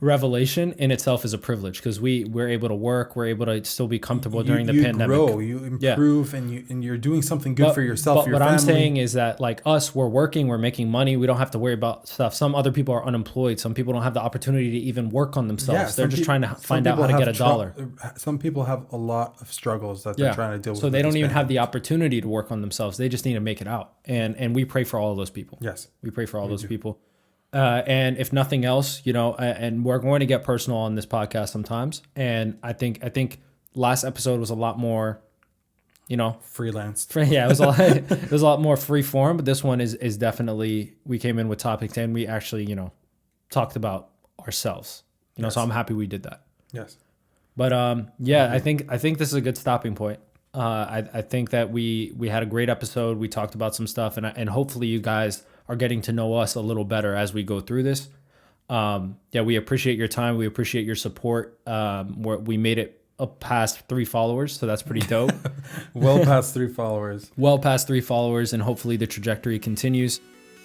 revelation in itself is a privilege, because we're able to work, we're able to still be comfortable during the pandemic. You grow, you improve, and you're doing something good for yourself. But what I'm saying is that, like us, we're working, we're making money, we don't have to worry about stuff. Some other people are unemployed. Some people don't have the opportunity to even work on themselves. They're just trying to find out how to get a dollar. Some people have a lot of struggles that they're trying to deal with. So they don't even have the opportunity to work on themselves. They just need to make it out. And we pray for all of those people. Yes. We pray for all those people. And if nothing else, and we're going to get personal on this podcast sometimes. And I think last episode was a lot more, freelance. Yeah, it was a lot more free form. But this one is definitely, we came in with topics and we actually, talked about ourselves. So I'm happy we did that. Yes. But I think this is a good stopping point. I think that we had a great episode. We talked about some stuff, and hopefully you guys are getting to know us a little better as we go through this. We appreciate your time. We appreciate your support. We made it up past 3 followers, so that's pretty dope. Well past 3 followers. Well past 3 followers, and hopefully the trajectory continues.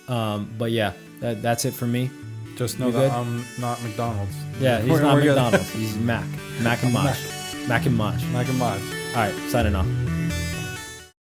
But yeah, that's it for me. Just know that I'm not McDonald's. Yeah, he's not McDonald's. He's Mac. Mac and Maj. Mac and Maj. Mac and Maj. All right, signing off.